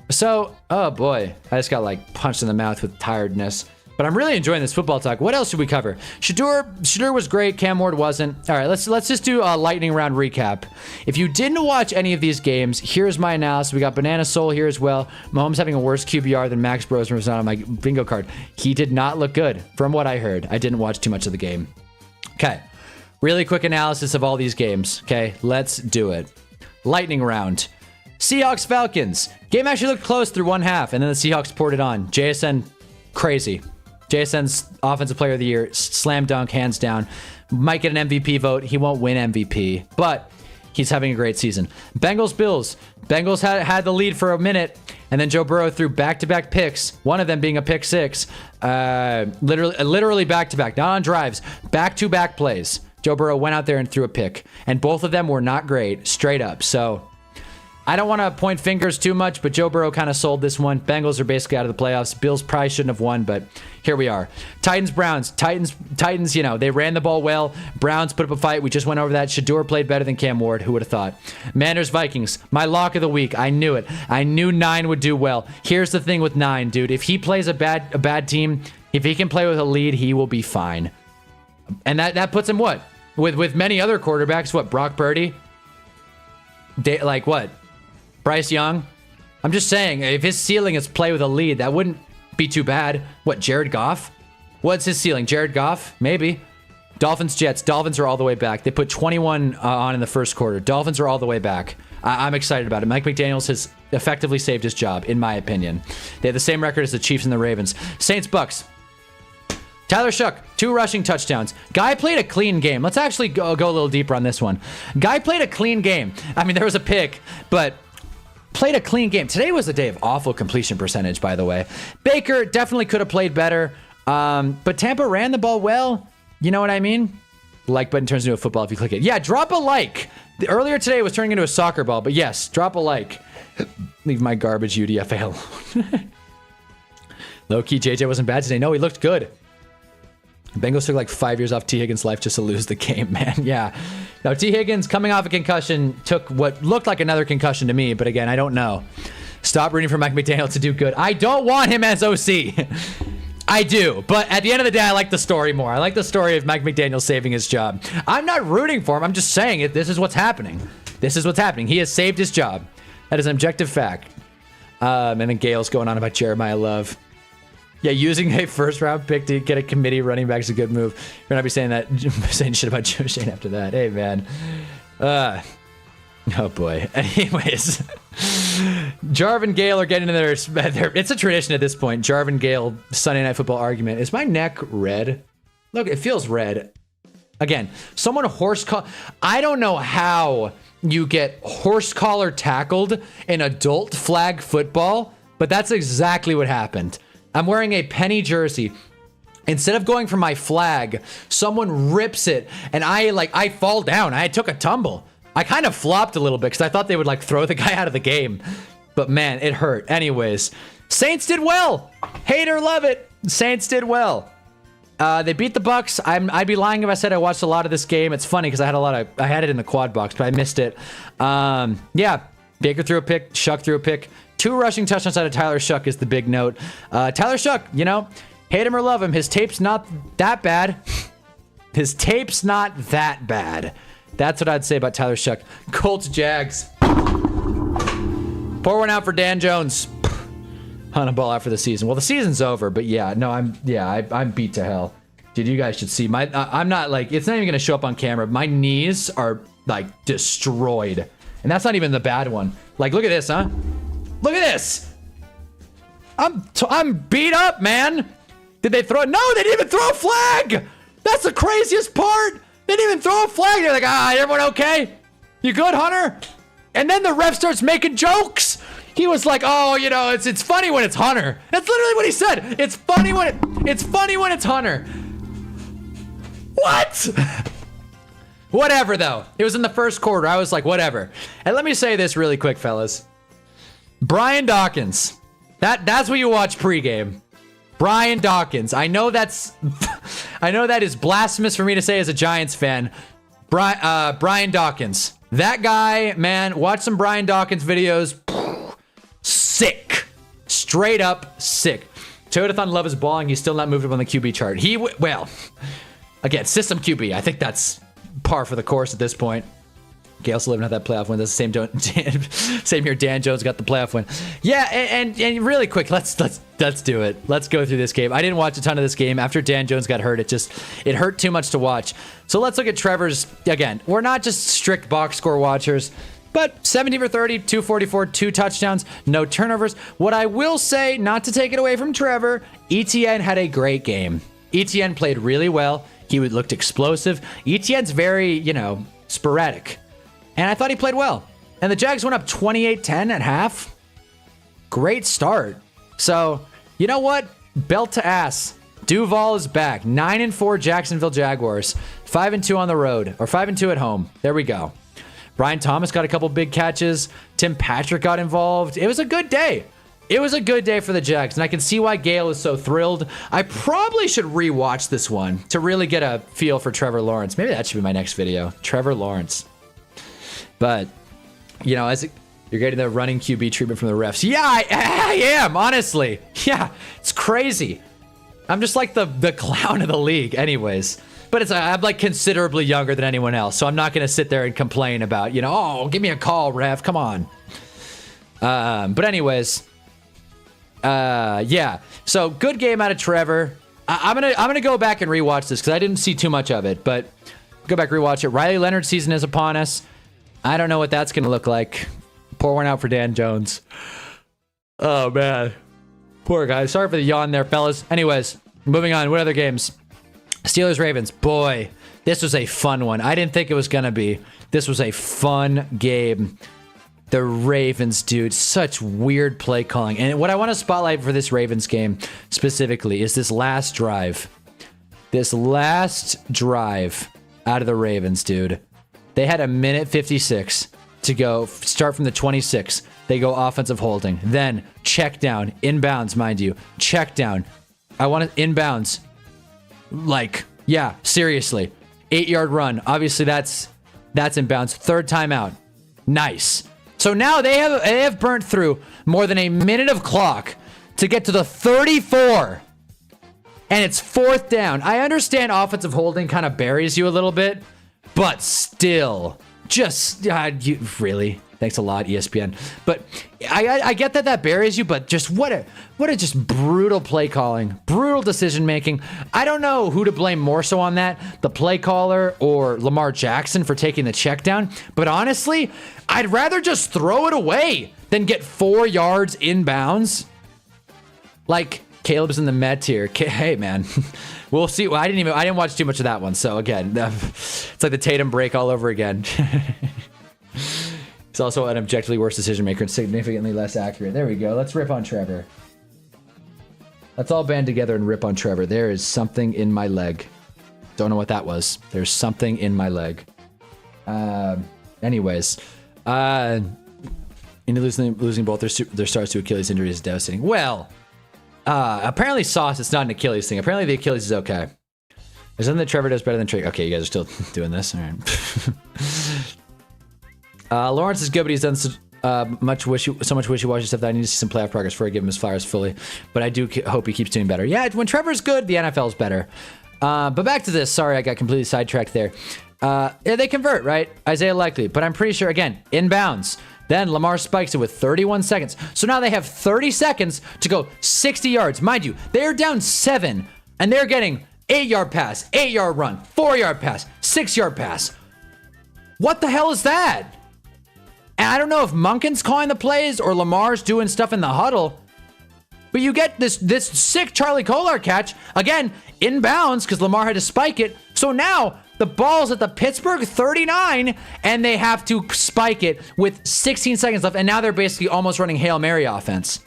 So, oh boy, I just got like punched in the mouth with tiredness. But I'm really enjoying this football talk. What else should we cover? Shador was great. Cam Ward wasn't. All right, let's just do a lightning round recap. If you didn't watch any of these games, here's my analysis. We got Banana Soul here as well. Mahomes having a worse QBR than Max Brosman was not on my bingo card. He did not look good, from what I heard. I didn't watch too much of the game. Okay, really quick analysis of all these games. Okay, let's do it. Lightning round. Seahawks Falcons. Game actually looked close through one half, and then the Seahawks poured it on. JSN, crazy. JSN's Offensive Player of the Year, slam dunk, hands down. Might get an MVP vote. He won't win MVP, but he's having a great season. Bengals Bills. Bengals had the lead for a minute, and then Joe Burrow threw back-to-back picks, one of them being a pick 6. Literally back-to-back, not on drives, back-to-back plays. Joe Burrow went out there and threw a pick, and both of them were not great, straight up. So I don't want to point fingers too much, but Joe Burrow kind of sold this one. Bengals are basically out of the playoffs. Bills probably shouldn't have won, but here we are. Titans, Browns. Titans, you know, they ran the ball well. Browns put up a fight. We just went over that. Shador played better than Cam Ward. Who would have thought? Manders, Vikings. My lock of the week. I knew it. I knew 9 would do well. Here's the thing with 9, dude. If he plays a bad team, if he can play with a lead, he will be fine. And that puts him what? With many other quarterbacks, what? Brock Purdy? Like what? Bryce Young? I'm just saying, if his ceiling is play with a lead, that wouldn't be too bad. What, Jared Goff? What's his ceiling? Jared Goff? Maybe. Dolphins, Jets. Dolphins are all the way back. They put 21 on in the first quarter. Dolphins are all the way back. I'm excited about it. Mike McDaniels has effectively saved his job, in my opinion. They have the same record as the Chiefs and the Ravens. Saints, Bucks. Tyler Shuck, 2 rushing touchdowns. Guy played a clean game. Let's actually go a little deeper on this one. Guy played a clean game. I mean, there was a pick, but played a clean game. Today was a day of awful completion percentage, by the way. Baker definitely could have played better, but Tampa ran the ball well. You know what I mean? Like button turns into a football if you click it. Yeah, drop a like. Earlier today was turning into a soccer ball, but yes, drop a like. Leave my garbage UDFA alone. Low-key, JJ wasn't bad today. No, he looked good. Bengals took like 5 years off T. Higgins' life just to lose the game, man. Yeah. Now, T. Higgins, coming off a concussion, took what looked like another concussion to me, but again, I don't know. Stop rooting for Mike McDaniel to do good. I don't want him as OC. I do, but at the end of the day, I like the story more. I like the story of Mike McDaniel saving his job. I'm not rooting for him. I'm just saying it. This is what's happening. This is what's happening. He has saved his job. That is an objective fact. And then Gail's going on about Jeremiah Love. Yeah, using a first-round pick to get a committee running back is a good move. You're going to be saying that, saying shit about Joe Shane after that. Hey, man. Oh, boy. Anyways. Jarv and Gale are getting into their... It's a tradition at this point. Jarv and Gale Sunday Night Football argument. Is my neck red? Look, it feels red. Again, someone horse collar... I don't know how you get horse collar tackled in adult flag football, but that's exactly what happened. I'm wearing a penny jersey. Instead of going for my flag, someone rips it, and I fall down. I took a tumble. I kind of flopped a little bit because I thought they would like throw the guy out of the game. But man, it hurt. Anyways, Saints did well. Hate or love it, Saints did well. They beat the Bucks. I'd be lying if I said I watched a lot of this game. It's funny because I had it in the quad box, but I missed it. Yeah, Baker threw a pick, Shuck threw a pick. 2 rushing touchdowns out of Tyler Shuck is the big note. Tyler Shuck, you know, hate him or love him, his tape's not that bad. His tape's not that bad. That's what I'd say about Tyler Shuck. Colts Jags. Pour one out for Dan Jones. Hunnaball after the season. Well, the season's over, but yeah, no, I'm beat to hell. Dude, you guys should see my. I'm not like, it's not even gonna show up on camera. My knees are like destroyed, and that's not even the bad one. Like, look at this, huh? Look at this. I'm beat up, man. Did they throw it? No, they didn't even throw a flag. That's the craziest part. They didn't even throw a flag. They're like, everyone okay? You good, Hunter? And then the ref starts making jokes. He was like, oh, you know, it's funny when it's Hunter. That's literally what he said. It's funny when it's Hunter. What? Whatever, though. It was in the first quarter. I was like, whatever. And let me say this really quick, fellas. Brian Dawkins. That's what you watch pregame. Brian Dawkins. I know that is blasphemous for me to say as a Giants fan. Brian Dawkins. That guy, man, watch some Brian Dawkins videos. Sick. Straight up sick. Toyotathon love his balling. He's still not moved up on the QB chart. Well, again, system QB. I think that's par for the course at this point. Gale still living at that playoff win. That's the same here. Dan Jones got the playoff win. Yeah, and really quick, let's do it. Let's go through this game. I didn't watch a ton of this game after Dan Jones got hurt. It hurt too much to watch. So let's look at Trevor's again. We're not just strict box score watchers, but 17 for 30, 244, 2 touchdowns, no turnovers. What I will say, not to take it away from Trevor, ETN had a great game. ETN played really well. He looked explosive. ETN's very, sporadic. And I thought he played well. And the Jags went up 28-10 at half. Great start. So, you know what? Belt to ass. Duval is back. 9-4 Jacksonville Jaguars. 5-2 on the road. Or 5-2 at home. There we go. Brian Thomas got a couple big catches. Tim Patrick got involved. It was a good day. It was a good day for the Jags. And I can see why Gale is so thrilled. I probably should rewatch this one to really get a feel for Trevor Lawrence. Maybe that should be my next video. Trevor Lawrence. But, as you're getting the running QB treatment from the refs. Yeah, I am, honestly. Yeah, it's crazy. I'm just like the clown of the league anyways. But I'm like considerably younger than anyone else. So I'm not going to sit there and complain about, oh, give me a call, ref. Come on. But anyways, yeah. So good game out of Trevor. I'm gonna go back and rewatch this because I didn't see too much of it. But go back, rewatch it. Riley Leonard's season is upon us. I don't know what that's going to look like. Pour one out for Dan Jones. Oh, man. Poor guy. Sorry for the yawn there, fellas. Anyways, moving on. What other games? Steelers-Ravens. Boy, this was a fun one. I didn't think it was going to be. This was a fun game. The Ravens, dude, such weird play calling. And what I want to spotlight for this Ravens game specifically is this last drive. This last drive out of the Ravens, dude. They had a minute 56 to go, start from the 26. They go offensive holding. Then check down, inbounds, mind you. Check down. I want to inbounds. Like, yeah, seriously. 8-yard run. Obviously, that's inbounds. Third timeout. Nice. So now they have burnt through more than a minute of clock to get to the 34. And it's fourth down. I understand offensive holding kind of buries you a little bit, but still, just really. Thanks a lot, ESPN. But I get that buries you, but just what a just brutal play calling, brutal decision making. I don't know who to blame more so on that, the play caller or Lamar Jackson for taking the check down. But honestly, I'd rather just throw it away than get 4 yards inbounds. Like Caleb's in the med tier. Hey man, we'll see. Well, I didn't watch too much of that one. So again, it's like the Tatum break all over again. He's also an objectively worse decision maker and significantly less accurate. There we go. Let's rip on Trevor. Let's all band together and rip on Trevor. There is something in my leg. Don't know what that was. There's something in my leg. Anyways. Losing both their stars to Achilles injury is devastating. Well, apparently Sauce, it's not an Achilles thing. Apparently the Achilles is okay. There's something that Trevor does better than Trey. Okay, you guys are still doing this. All right. Lawrence is good, but he's done so much wishy-washy stuff that I need to see some playoff progress before I give him his flowers fully. But I do hope he keeps doing better. Yeah, when Trevor's good, the NFL's better. But back to this. Sorry, I got completely sidetracked there. Yeah, they convert, right? Isaiah Likely. But I'm pretty sure, again, inbounds. Then Lamar spikes it with 31 seconds. So now they have 30 seconds to go 60 yards. Mind you, they're down 7, and they're getting 8-yard pass, 8-yard run, 4-yard pass, 6-yard pass. What the hell is that? And I don't know if Monken's calling the plays or Lamar's doing stuff in the huddle, but you get this sick Charlie Kolar catch. Again, inbounds because Lamar had to spike it. So now the ball's at the Pittsburgh 39, and they have to spike it with 16 seconds left, and now they're basically almost running Hail Mary offense.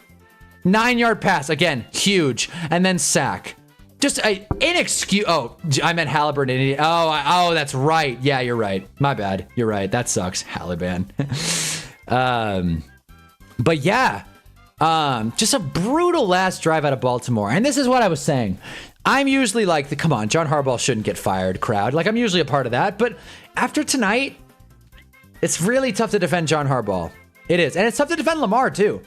9-yard pass, again, huge, and then sack. Just an inexcuse. Oh, I meant Halliburton. Oh, that's right. Yeah, you're right. My bad. You're right. That sucks, Halliburton. But yeah, just a brutal last drive out of Baltimore. And this is what I was saying. I'm usually like come on, John Harbaugh shouldn't get fired crowd. Like, I'm usually a part of that. But after tonight, it's really tough to defend John Harbaugh. It is. And it's tough to defend Lamar, too.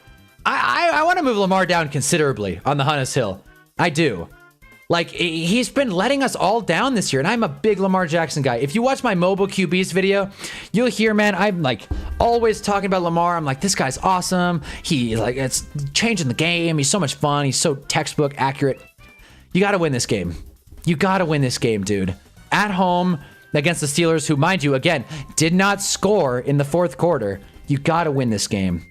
I want to move Lamar down considerably on the Hunnis Hill. I do. Like, he's been letting us all down this year, and I'm a big Lamar Jackson guy. If you watch my mobile QBs video, you'll hear, man, I'm like always talking about Lamar. I'm like, this guy's awesome. It's changing the game. He's so much fun. He's so textbook accurate. You got to win this game. You got to win this game, dude. At home against the Steelers, who, mind you, again, did not score in the fourth quarter. You got to win this game.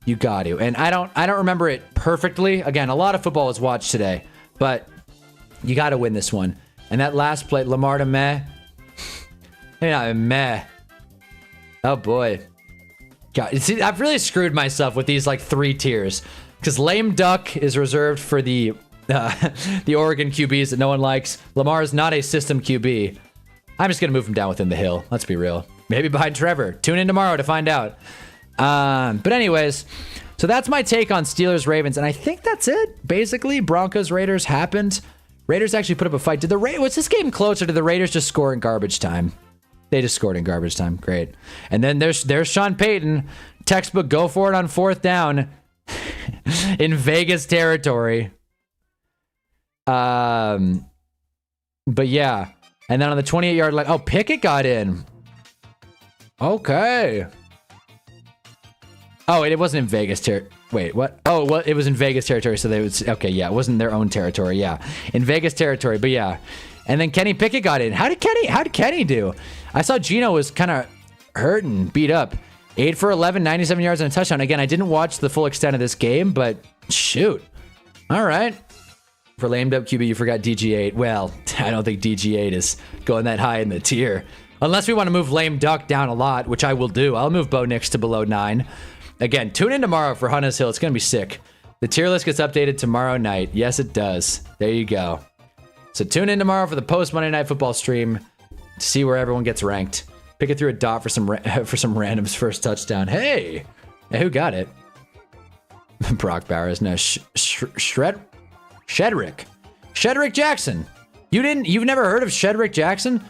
You got to. And I don't remember it perfectly. Again, a lot of football was watched today, but you got to win this one. And that last play, Lamar to meh. Yeah, meh. Oh, boy. God, see, I've really screwed myself with these, like, 3 tiers. Because lame duck is reserved for the Oregon QBs that no one likes. Lamar is not a system QB. I'm just going to move him down within the hill. Let's be real. Maybe behind Trevor. Tune in tomorrow to find out. But anyways, so that's my take on Steelers-Ravens. And I think that's it. Basically, Broncos-Raiders happened. Raiders actually put up a fight. Was this game close, or did the Raiders just score in garbage time? They just scored in garbage time. Great. And then there's Sean Payton. Textbook, go for it on 4th down in Vegas territory. But yeah. And then on the 28-yard line, oh, Pickett got in. Okay. Oh, it wasn't in Vegas territory. Wait, what? Oh, well, it was in Vegas territory, so they would... Okay, yeah, it wasn't their own territory, yeah. In Vegas territory, but yeah. And then Kenny Pickett got in. How did Kenny do? I saw Geno was kind of hurt and beat up. 8 for 11, 97 yards and a touchdown. Again, I didn't watch the full extent of this game, but shoot. All right. For lamed up QB, you forgot DG8. Well, I don't think DG8 is going that high in the tier. Unless we want to move Lame Duck down a lot, which I will do. I'll move Bo Nix to below 9. Again, tune in tomorrow for Hunna's Hill. It's going to be sick. The tier list gets updated tomorrow night. Yes, it does. There you go. So tune in tomorrow for the post Monday Night Football stream to see where everyone gets ranked. Pick it through a dot for some random's first touchdown. Hey, who got it? Brock Bowers. No, Shedrick Jackson. You've never heard of Shedrick Jackson?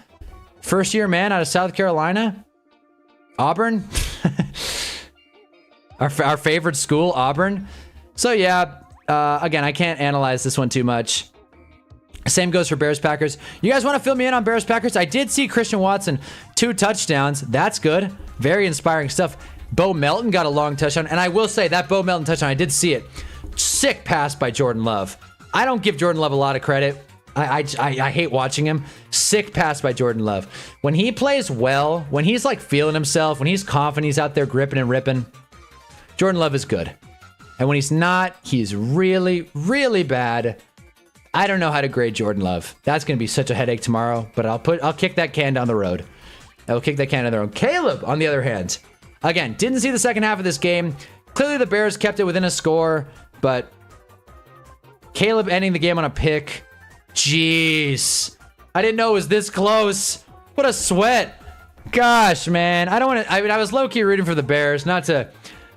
First year man out of South Carolina? Auburn? our favorite school, Auburn. So yeah, again, I can't analyze this one too much. Same goes for Bears Packers. You guys want to fill me in on Bears Packers? I did see Christian Watson 2 touchdowns. That's good. Very inspiring stuff. Bo Melton got a long touchdown, and I will say that Bo Melton touchdown, I did see it. Sick pass by Jordan Love. I don't give Jordan Love a lot of credit. I hate watching him. Sick pass by Jordan Love. When he plays well, when he's like feeling himself, when he's confident, he's out there gripping and ripping, Jordan Love is good. And when he's not, he's really, really bad. I don't know how to grade Jordan Love. That's going to be such a headache tomorrow, but I'll kick that can down the road. I'll kick that can down the road. Caleb, on the other hand, again, didn't see the second half of this game. Clearly the Bears kept it within a score, but Caleb ending the game on a pick. Jeez. I didn't know it was this close. What a sweat. Gosh, man. I don't want to. I mean, I was low-key rooting for the Bears. Not to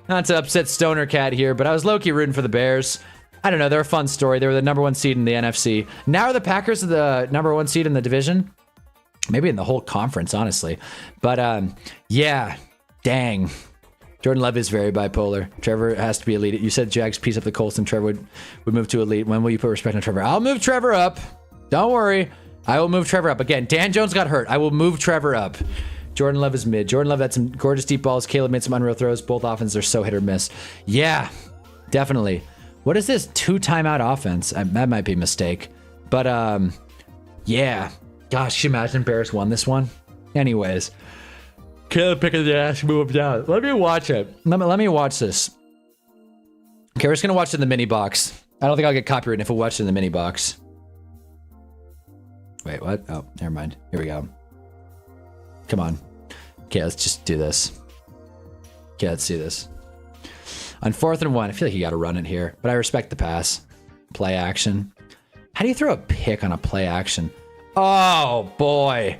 upset Stoner Cat here, but I was low-key rooting for the Bears. I don't know. They're a fun story. They were the number 1 seed in the NFC. Now are the Packers the number 1 seed in the division? Maybe in the whole conference, honestly. But, yeah. Dang. Jordan Love is very bipolar. Trevor has to be elite. You said Jags piece up the Colts and Trevor would move to elite. When will you put respect on Trevor? I'll move Trevor up. Don't worry. I will move Trevor up. Again, Dan Jones got hurt. I will move Trevor up. Jordan Love is mid. Jordan Love had some gorgeous deep balls. Caleb made some unreal throws. Both offenses are so hit or miss. Yeah, definitely. What is this 2 timeout offense? That might be a mistake. But, yeah. Gosh, can you imagine Bears won this one? Anyways. Caleb picking the ass, move him down. Let me watch it. Let me watch this. Okay, we're just gonna watch it in the mini box. I don't think I'll get copyrighted if we watch it in the mini box. Wait, what? Oh, never mind. Here we go. Come on. Okay, let's just do this. Okay, let's see this. On 4th and 1, I feel like you gotta run it here, but I respect the pass. Play action. How do you throw a pick on a play action? Oh, boy.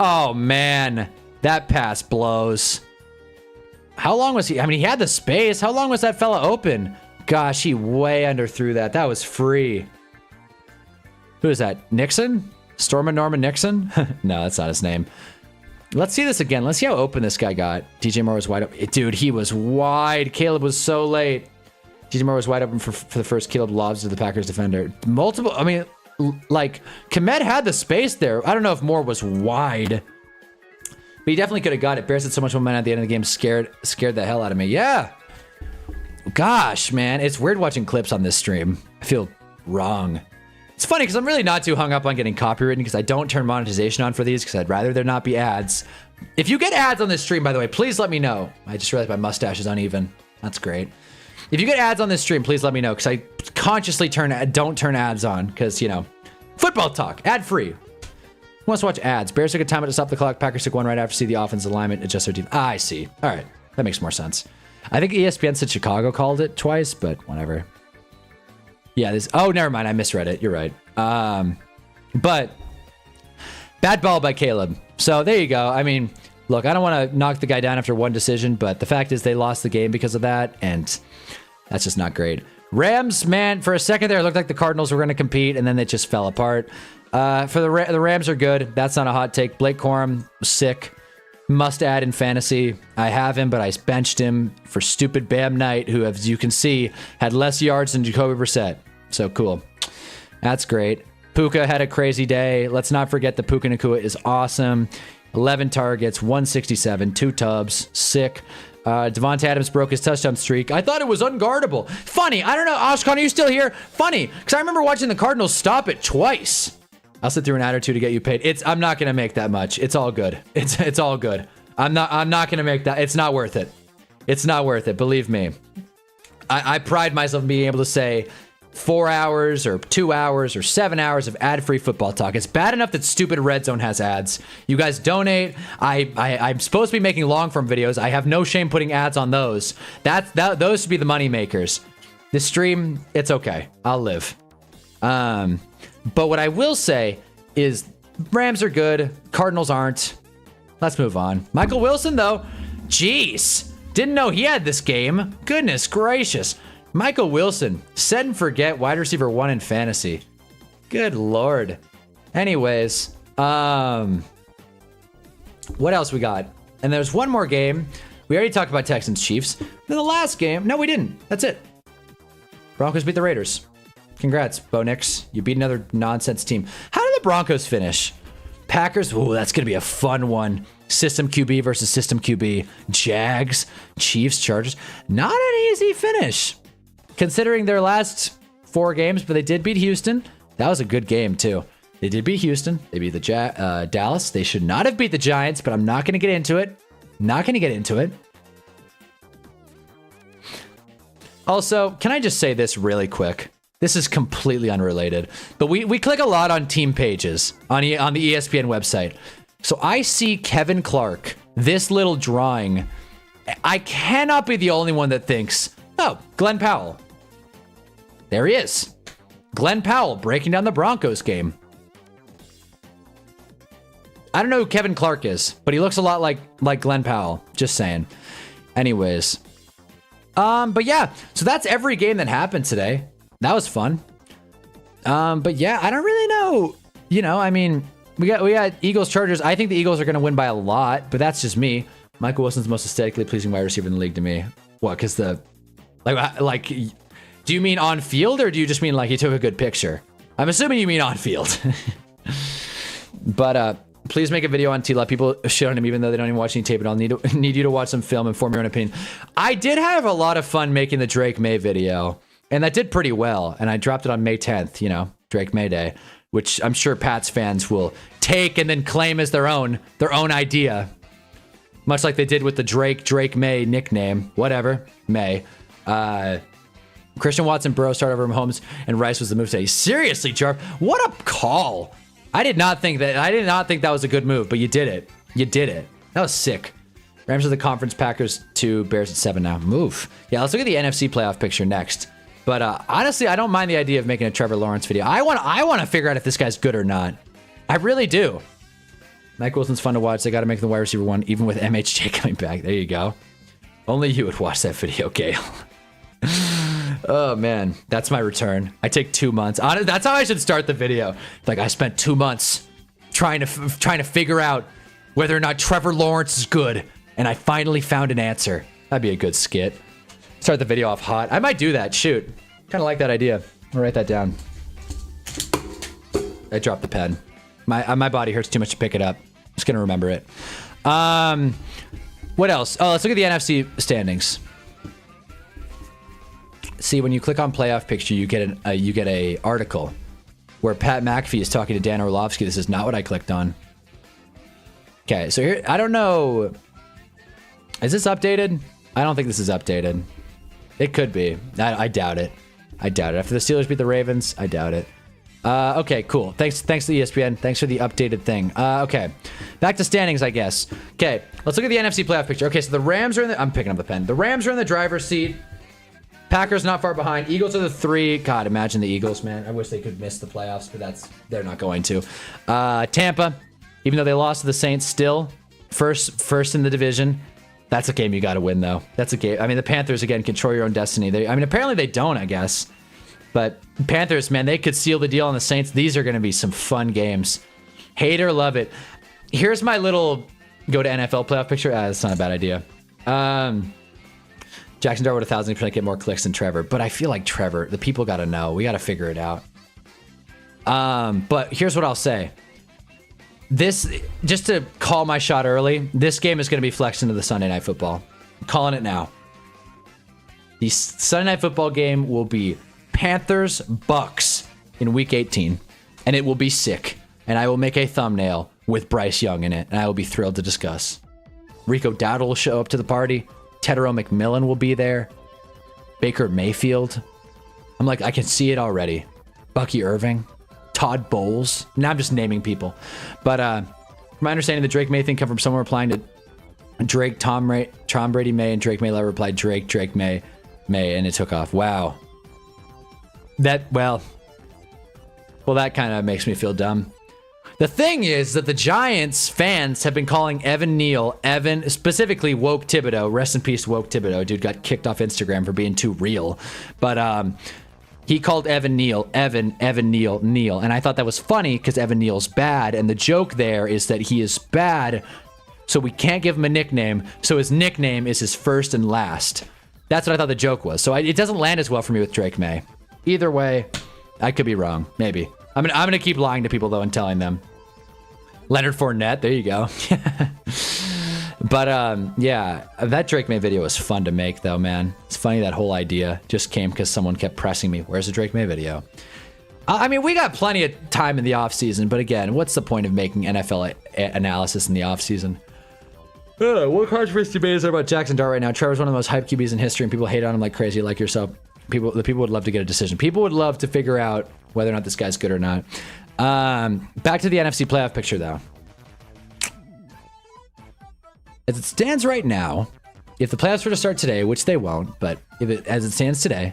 Oh, man. That pass blows. How long was he? I mean, he had the space. How long was that fella open? Gosh, he way underthrew that. That was free. Who is that? Nixon? Norman Nixon? No, that's not his name. Let's see this again. Let's see how open this guy got. DJ Moore was wide open. Dude, he was wide. Caleb was so late. DJ Moore was wide open for the first Caleb lobs to the Packers defender. Multiple, I mean, like, Komet had the space there. I don't know if Moore was wide. But he definitely could have got it. Bears had so much momentum at the end of the game, scared the hell out of me. Yeah. Gosh, man. It's weird watching clips on this stream. I feel wrong. It's funny because I'm really not too hung up on getting copywritten because I don't turn monetization on for these because I'd rather there not be ads. If you get ads on this stream, by the way, please let me know. I just realized my mustache is uneven. That's great. If you get ads on this stream, please let me know because I consciously don't turn ads on because, you know, football talk, ad-free. Who wants to watch ads? Bears took a timeout to stop the clock. Packers took one right after see the offensive alignment adjust their team. I see. All right. That makes more sense. I think ESPN said Chicago called it twice, but whatever. Yeah, this. Oh, never mind. I misread it. You're right. But bad ball by Caleb. So there you go. I mean, look, I don't want to knock the guy down after one decision, but the fact is they lost the game because of that, and that's just not great. Rams, man, for a second there, it looked like the Cardinals were going to compete, and then they just fell apart. For the Rams are good. That's not a hot take. Blake Corum, sick. Must add in fantasy. I have him, but I benched him for stupid Bam Knight, who, as you can see, had less yards than Jacoby Brissett. So cool. That's great. Puka had a crazy day. Let's not forget that Puka Nacua is awesome. 11 targets, 167, 2 tubs, sick. Devonta Adams broke his touchdown streak. I thought it was unguardable. Funny. I don't know. Oshkon, are you still here? Funny, because I remember watching the Cardinals stop it twice. I'll sit through an ad or two to get you paid. I'm not gonna make that much. It's all good. It's all good. I'm not gonna make that. It's not worth it. It's not worth it. Believe me. I pride myself in being able to say 4 hours or 2 hours or 7 hours of ad-free football talk. It's bad enough that stupid Red Zone has ads. You guys donate. I'm supposed to be making long-form videos. I have no shame putting ads on those. Those should be the money makers. This stream, it's okay. I'll live. But what I will say is Rams are good. Cardinals aren't. Let's move on. Michael Wilson, though. Jeez. Didn't know he had this game. Goodness gracious. Michael Wilson, set and forget wide receiver 1 in fantasy. Good Lord. Anyways, what else we got? And there's one more game. We already talked about Texans Chiefs. Then the last game, no, we didn't. That's it. Broncos beat the Raiders. Congrats, Bo Nix. You beat another nonsense team. How did the Broncos finish? Packers, ooh, that's going to be a fun one. System QB versus System QB. Jags, Chiefs, Chargers. Not an easy finish, considering their last 4 games, but they did beat Houston. That was a good game, too. They did beat Houston. They beat the Dallas. They should not have beat the Giants, but I'm not going to get into it. Not going to get into it. Also, can I just say this really quick? This is completely unrelated, but we click a lot on team pages on the ESPN website. So I see Kevin Clark, this little drawing. I cannot be the only one that thinks, oh, Glenn Powell. There he is. Glenn Powell breaking down the Broncos game. I don't know who Kevin Clark is, but he looks a lot like Glenn Powell. Just saying. Anyways. But yeah, so that's every game that happened today. That was fun. But yeah, I don't really know. You know, I mean, we got Eagles, Chargers. I think the Eagles are going to win by a lot, but that's just me. Michael Wilson's the most aesthetically pleasing wide receiver in the league to me. What? Because like, do you mean on field or do you just mean like he took a good picture? I'm assuming you mean on field. But please make a video on T-Law. People shit on him even though they don't even watch any tape, and I'll need you to watch some film and form your own opinion. I did have a lot of fun making the Drake May video, and that did pretty well. And I dropped it on May 10th, you know, Drake May Day, which I'm sure Pats fans will take and then claim as their own idea. Much like they did with the Drake May nickname, whatever, May. Christian Watson, Burrow, start over Mahomes, and Rice was the move today. Seriously, Jarv, what a call. I did not think that was a good move, but you did it. You did it. That was sick. Rams are the conference, Packers 2, Bears at 7 now. Move. Yeah, let's look at the NFC playoff picture next. But honestly, I don't mind the idea of making a Trevor Lawrence video. I want to figure out if this guy's good or not. I really do. Mike Wilson's fun to watch. They got to make the wide receiver 1, even with MHJ coming back. There you go. Only you would watch that video, Gale. Oh man, that's my return. I take 2 months. That's how I should start the video. Like, I spent 2 months trying to figure out whether or not Trevor Lawrence is good, and I finally found an answer. That'd be a good skit. Start the video off hot. I might do that. Shoot, kind of like that idea. I'll write that down. I dropped the pen. My body hurts too much to pick it up. I'm just gonna remember it. What else? Oh, let's look at the NFC standings. See, when you click on playoff picture, you get a article where Pat McAfee is talking to Dan Orlovsky. This is not what I clicked on. Okay, so here, I don't know. Is this updated? I don't think this is updated. It could be. I doubt it. I doubt it. After the Steelers beat the Ravens, I doubt it. Okay, cool. Thanks to ESPN. Thanks for the updated thing. Okay, back to standings, I guess. Okay, let's look at the NFC playoff picture. Okay, so the Rams are in the... I'm picking up the pen. The Rams are in the driver's seat. Packers not far behind. Eagles are the 3. God, imagine the Eagles, man. I wish they could miss the playoffs, but they're not going to. Tampa, even though they lost to the Saints, still first in the division. That's a game you got to win, though. That's a game. I mean, the Panthers, again, control your own destiny. Apparently they don't, I guess. But Panthers, man, they could seal the deal on the Saints. These are going to be some fun games. Hate or love it. Here's my little go to NFL playoff picture. That's not a bad idea. Jackson Dart would 1,000% get more clicks than Trevor. But I feel like Trevor, the people got to know. We got to figure it out. But here's what I'll say. This, just to call my shot early, this game is going to be flexed into the Sunday Night Football. I'm calling it now. The Sunday Night Football game will be Panthers-Bucks in Week 18. And it will be sick. And I will make a thumbnail with Bryce Young in it. And I will be thrilled to discuss. Rico Dowdle will show up to the party. Tedero McMillan will be there. Baker Mayfield. I'm like, I can see it already. Bucky Irving, Todd Bowles. Now I'm just naming people. But from my understanding, the Drake May thing come from someone replying to Drake, Tom Brady May, and Drake May replied Drake May, and it took off. Wow. Well, that kind of makes me feel dumb. The thing is that the Giants fans have been calling Evan Neal, specifically Woke Thibodeau, rest in peace Woke Thibodeau, dude got kicked off Instagram for being too real. But he called Evan Neal, Evan Neal. And I thought that was funny because Evan Neal's bad. And the joke there is that he is bad, so we can't give him a nickname. So his nickname is his first and last. That's what I thought the joke was. So it doesn't land as well for me with Drake May. Either way, I could be wrong. Maybe. I'm gonna keep lying to people, though, and telling them. Leonard Fournette, there you go. But, yeah, that Drake May video was fun to make, though, man. It's funny that whole idea just came because someone kept pressing me. Where's the Drake May video? I mean, we got plenty of time in the offseason, but again, what's the point of making NFL analysis in the offseason? What controversy debate is there about Jackson Dart right now? Trevor's one of the most hyped QBs in history, and people hate on him like crazy, like yourself. The people would love to get a decision. People would love to figure out whether or not this guy's good or not. Back to the NFC playoff picture, though. As it stands right now, if the playoffs were to start today, which they won't, but as it stands today,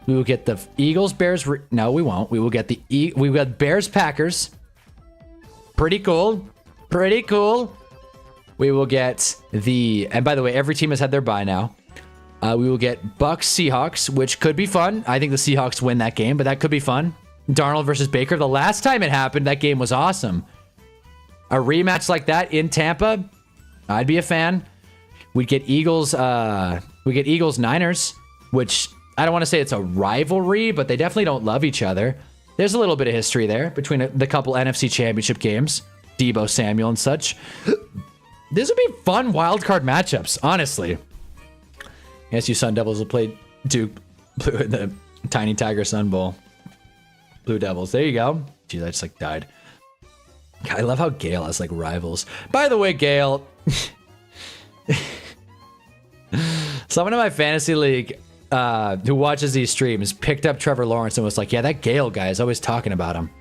we will get the Eagles, Bears. No, we won't. We will get we got Bears, Packers. Pretty cool. Pretty cool. We will get and by the way, every team has had their bye now. We will get Bucks, Seahawks, which could be fun. I think the Seahawks win that game, but that could be fun. Darnold versus Baker. The last time it happened, that game was awesome. A rematch like that in Tampa, I'd be a fan. We'd get Eagles Niners, which I don't want to say it's a rivalry, but they definitely don't love each other. There's a little bit of history there between the couple NFC Championship games, Deebo Samuel and such. This would be fun wild card matchups, honestly. SU Sun Devils will play Duke Blue in the Tiny Tiger Sun Bowl. Blue Devils. There you go. Geez, I just died. God, I love how Gale has rivals. By the way, Gale, someone in my fantasy league who watches these streams picked up Trevor Lawrence and was like, yeah, that Gale guy is always talking about him.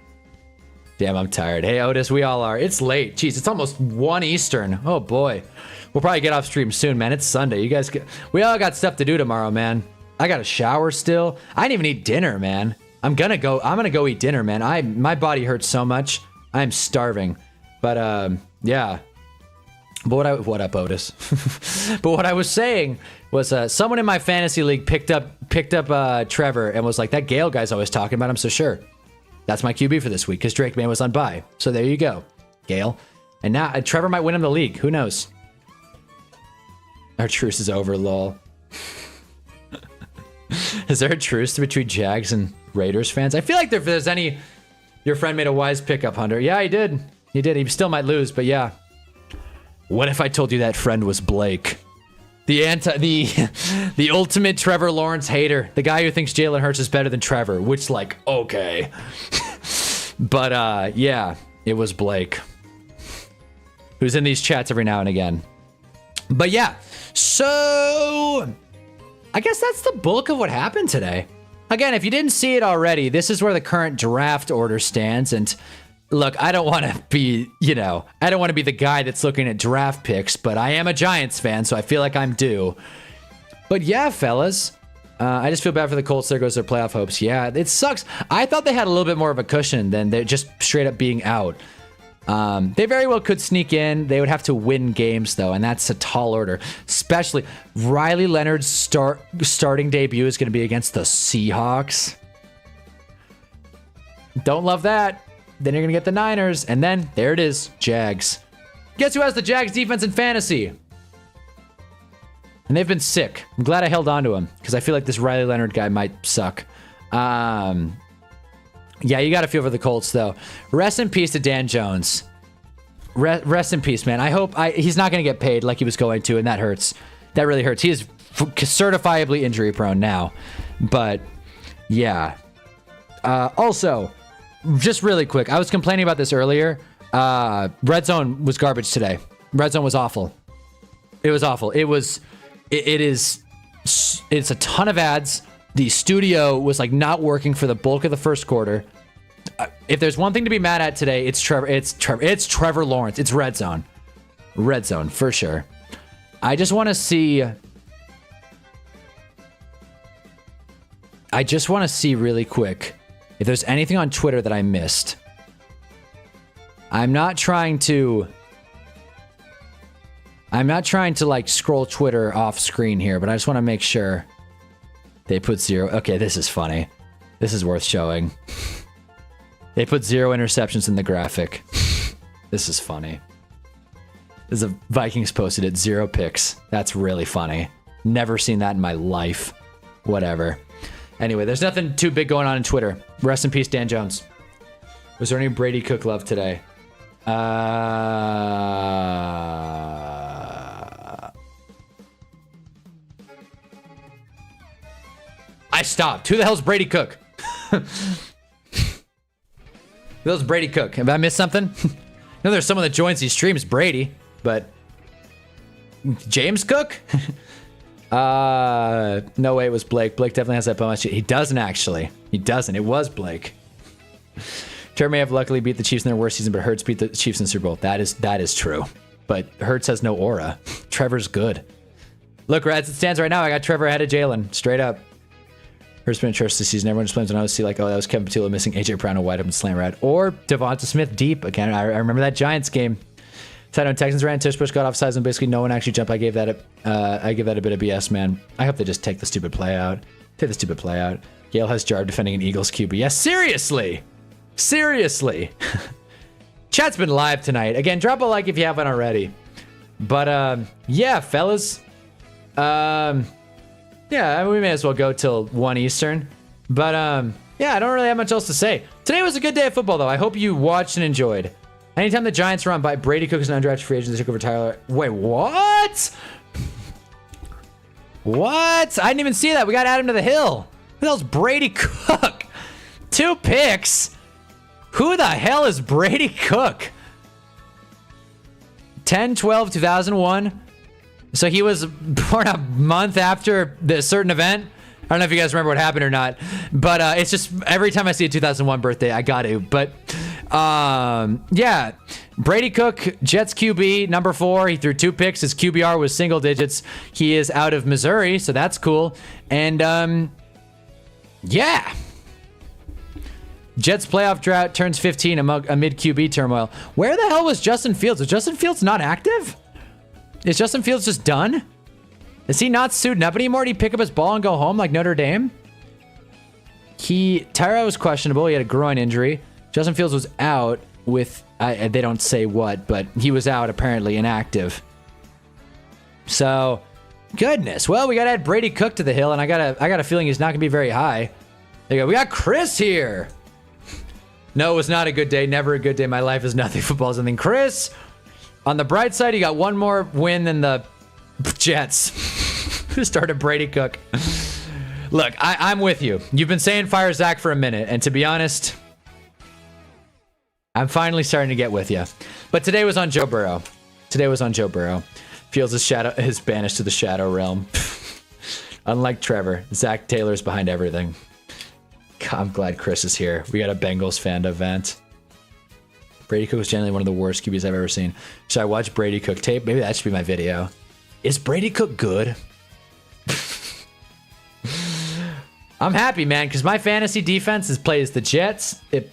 Damn, I'm tired. Hey, Otis, we all are. It's late. Jeez, it's almost 1 Eastern. Oh, boy. We'll probably get off stream soon, man. It's Sunday. We all got stuff to do tomorrow, man. I got a shower still. I didn't even eat dinner, man. I'm gonna go eat dinner, man. My body hurts so much. I'm starving. But yeah. But what up, Otis? But what I was saying was someone in my fantasy league picked up Trevor and was like, that Gale guy's always talking about him, so sure. That's my QB for this week because Drake May was on bye. So there you go, Gale. And now Trevor might win him the league. Who knows? Our truce is over, lol. Is there a truce between Jags and Raiders fans? I feel like if there's any... Your friend made a wise pickup, Hunter. Yeah, he did. He did. He still might lose, but yeah. What if I told you that friend was Blake? The ultimate Trevor Lawrence hater. The guy who thinks Jalen Hurts is better than Trevor, which, okay. But, yeah, it was Blake. Who's in these chats every now and again. But, yeah. So... I guess that's the bulk of what happened today. Again, if you didn't see it already, this is where the current draft order stands. And look, I don't want to be, I don't want to be the guy that's looking at draft picks, but I am a Giants fan, so I feel like I'm due. But yeah, fellas, I just feel bad for the Colts. There goes their playoff hopes. Yeah, it sucks. I thought they had a little bit more of a cushion than they're just straight up being out. They very well could sneak in. They would have to win games, though, and that's a tall order. Especially Riley Leonard's starting debut is going to be against the Seahawks. Don't love that. Then you're going to get the Niners, and then there it is, Jags. Guess who has the Jags defense in fantasy? And they've been sick. I'm glad I held on to him, because I feel like this Riley Leonard guy might suck. Yeah, you got to feel for the Colts, though. Rest in peace to Dan Jones. Rest in peace, man. I hope he's not going to get paid like he was going to, and that hurts. That really hurts. He is certifiably injury prone now. But, yeah. Also, just really quick, I was complaining about this earlier. Red Zone was garbage today. Red Zone was awful. It was awful. It's a ton of ads. The studio was like not working for the bulk of the first quarter. If there's one thing to be mad at today, it's Trevor Lawrence. It's red zone. Red zone for sure. I just want to see really quick if there's anything on Twitter that I missed. I'm not trying to like scroll Twitter off screen here, but I just want to make sure they put 0. Okay, this is funny. This is worth showing. They put 0 interceptions in the graphic. This is funny. This is a Vikings posted it, 0 picks. That's really funny. Never seen that in my life. Whatever. Anyway, there's nothing too big going on in Twitter. Rest in peace, Dan Jones. Was there any Brady Cook love today? I stopped. Who the hell's Brady Cook? Who the hell's Brady Cook? Have I missed something? No, there's someone that joins these streams, Brady, but James Cook? No way it was Blake. Blake definitely has that bonus. He doesn't actually. He doesn't. It was Blake. Trevor may have luckily beat the Chiefs in their worst season, but Hurts beat the Chiefs in the Super Bowl. That is true. But Hurts has no aura. Trevor's good. Look, as it stands right now, I got Trevor ahead of Jalen. Straight up. Hurts been in church this season. Everyone just blames on OC like, oh, that was Kevin Patullo missing AJ Brown and wide open slant rat. Or Devonta Smith deep. Again, I remember that Giants game. Tight end Texans ran, Tush Push got offsides, and basically no one actually jumped. I give that a bit of BS, man. I hope they just take the stupid play out. Take the stupid play out. Yale has Jarb defending an Eagles QB. Yes, seriously. Seriously. Chat's been live tonight. Again, drop a like if you haven't already. But, yeah, fellas. Yeah, we may as well go till 1 Eastern. But, yeah, I don't really have much else to say. Today was a good day of football, though. I hope you watched and enjoyed. Anytime the Giants run by, Brady Cook is an undrafted free agent. They took over Tyler. Wait, what? What? I didn't even see that. We got Adam to the Hill. Who the hell's Brady Cook? 2 picks? Who the hell is Brady Cook? 10/12/2001. So he was born a month after the certain event. I don't know if you guys remember what happened or not, but it's just every time I see a 2001 birthday, I got to. But yeah, Brady Cook, Jets QB, number 4. He threw 2 picks. His QBR was single digits. He is out of Missouri, so that's cool. And yeah. Jets playoff drought turns 15 amid QB turmoil. Where the hell was Justin Fields? Was Justin Fields not active? Is Justin Fields just done? Is he not suiting up anymore? Did he pick up his ball and go home like Notre Dame? Tyra was questionable. He had a groin injury. Justin Fields was out with, they don't say what, but he was out apparently inactive. So, goodness. Well, we got to add Brady Cook to the hill, and I got a feeling he's not going to be very high. There you go. We got Chris here. No, it was not a good day. Never a good day. My life is nothing. Football is nothing. Chris, on the bright side, he got one more win than the Jets. Who started Brady Cook? Look, I'm with you. You've been saying fire Zach for a minute, and to be honest, I'm finally starting to get with you. But today was on Joe Burrow. Fields is banished to the shadow realm. Unlike Trevor, Zach Taylor's behind everything. I'm glad Chris is here. We got a Bengals fan event. Brady Cook was generally one of the worst QBs I've ever seen. Should I watch Brady Cook tape? Maybe that should be my video. Is Brady Cook good? I'm happy, man, because my fantasy defense plays the Jets. It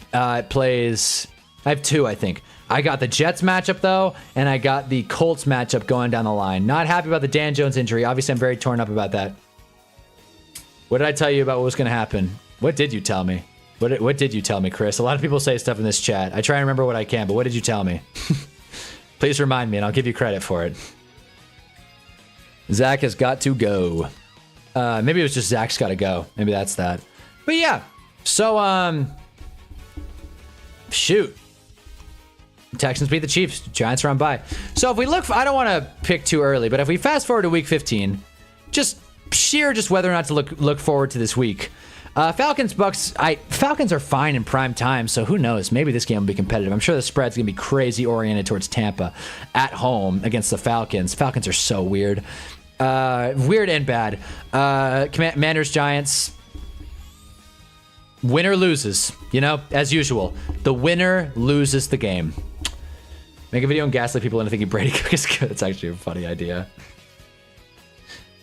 plays... I have 2, I think. I got the Jets matchup, though, and I got the Colts matchup going down the line. Not happy about the Dan Jones injury. Obviously, I'm very torn up about that. What did I tell you about what was going to happen? What did you tell me? What did you tell me, Chris? A lot of people say stuff in this chat. I try and remember what I can, but what did you tell me? Please remind me, and I'll give you credit for it. Zach has got to go. Maybe it was just Zach's got to go. Maybe that's that. But yeah. So, shoot. Texans beat the Chiefs. Giants run by. So if we look, I don't want to pick too early, but if we fast forward to week 15, just whether or not to look forward to this week. Falcons Bucks. Falcons are fine in prime time, so who knows? Maybe this game will be competitive. I'm sure the spread's gonna be crazy oriented towards Tampa at home against the Falcons. Falcons are so weird, weird and bad. Commanders Giants. winner loses. You know, as usual. The winner loses the game. Make a video and gaslight people into thinking Brady Cook is good. It's actually a funny idea.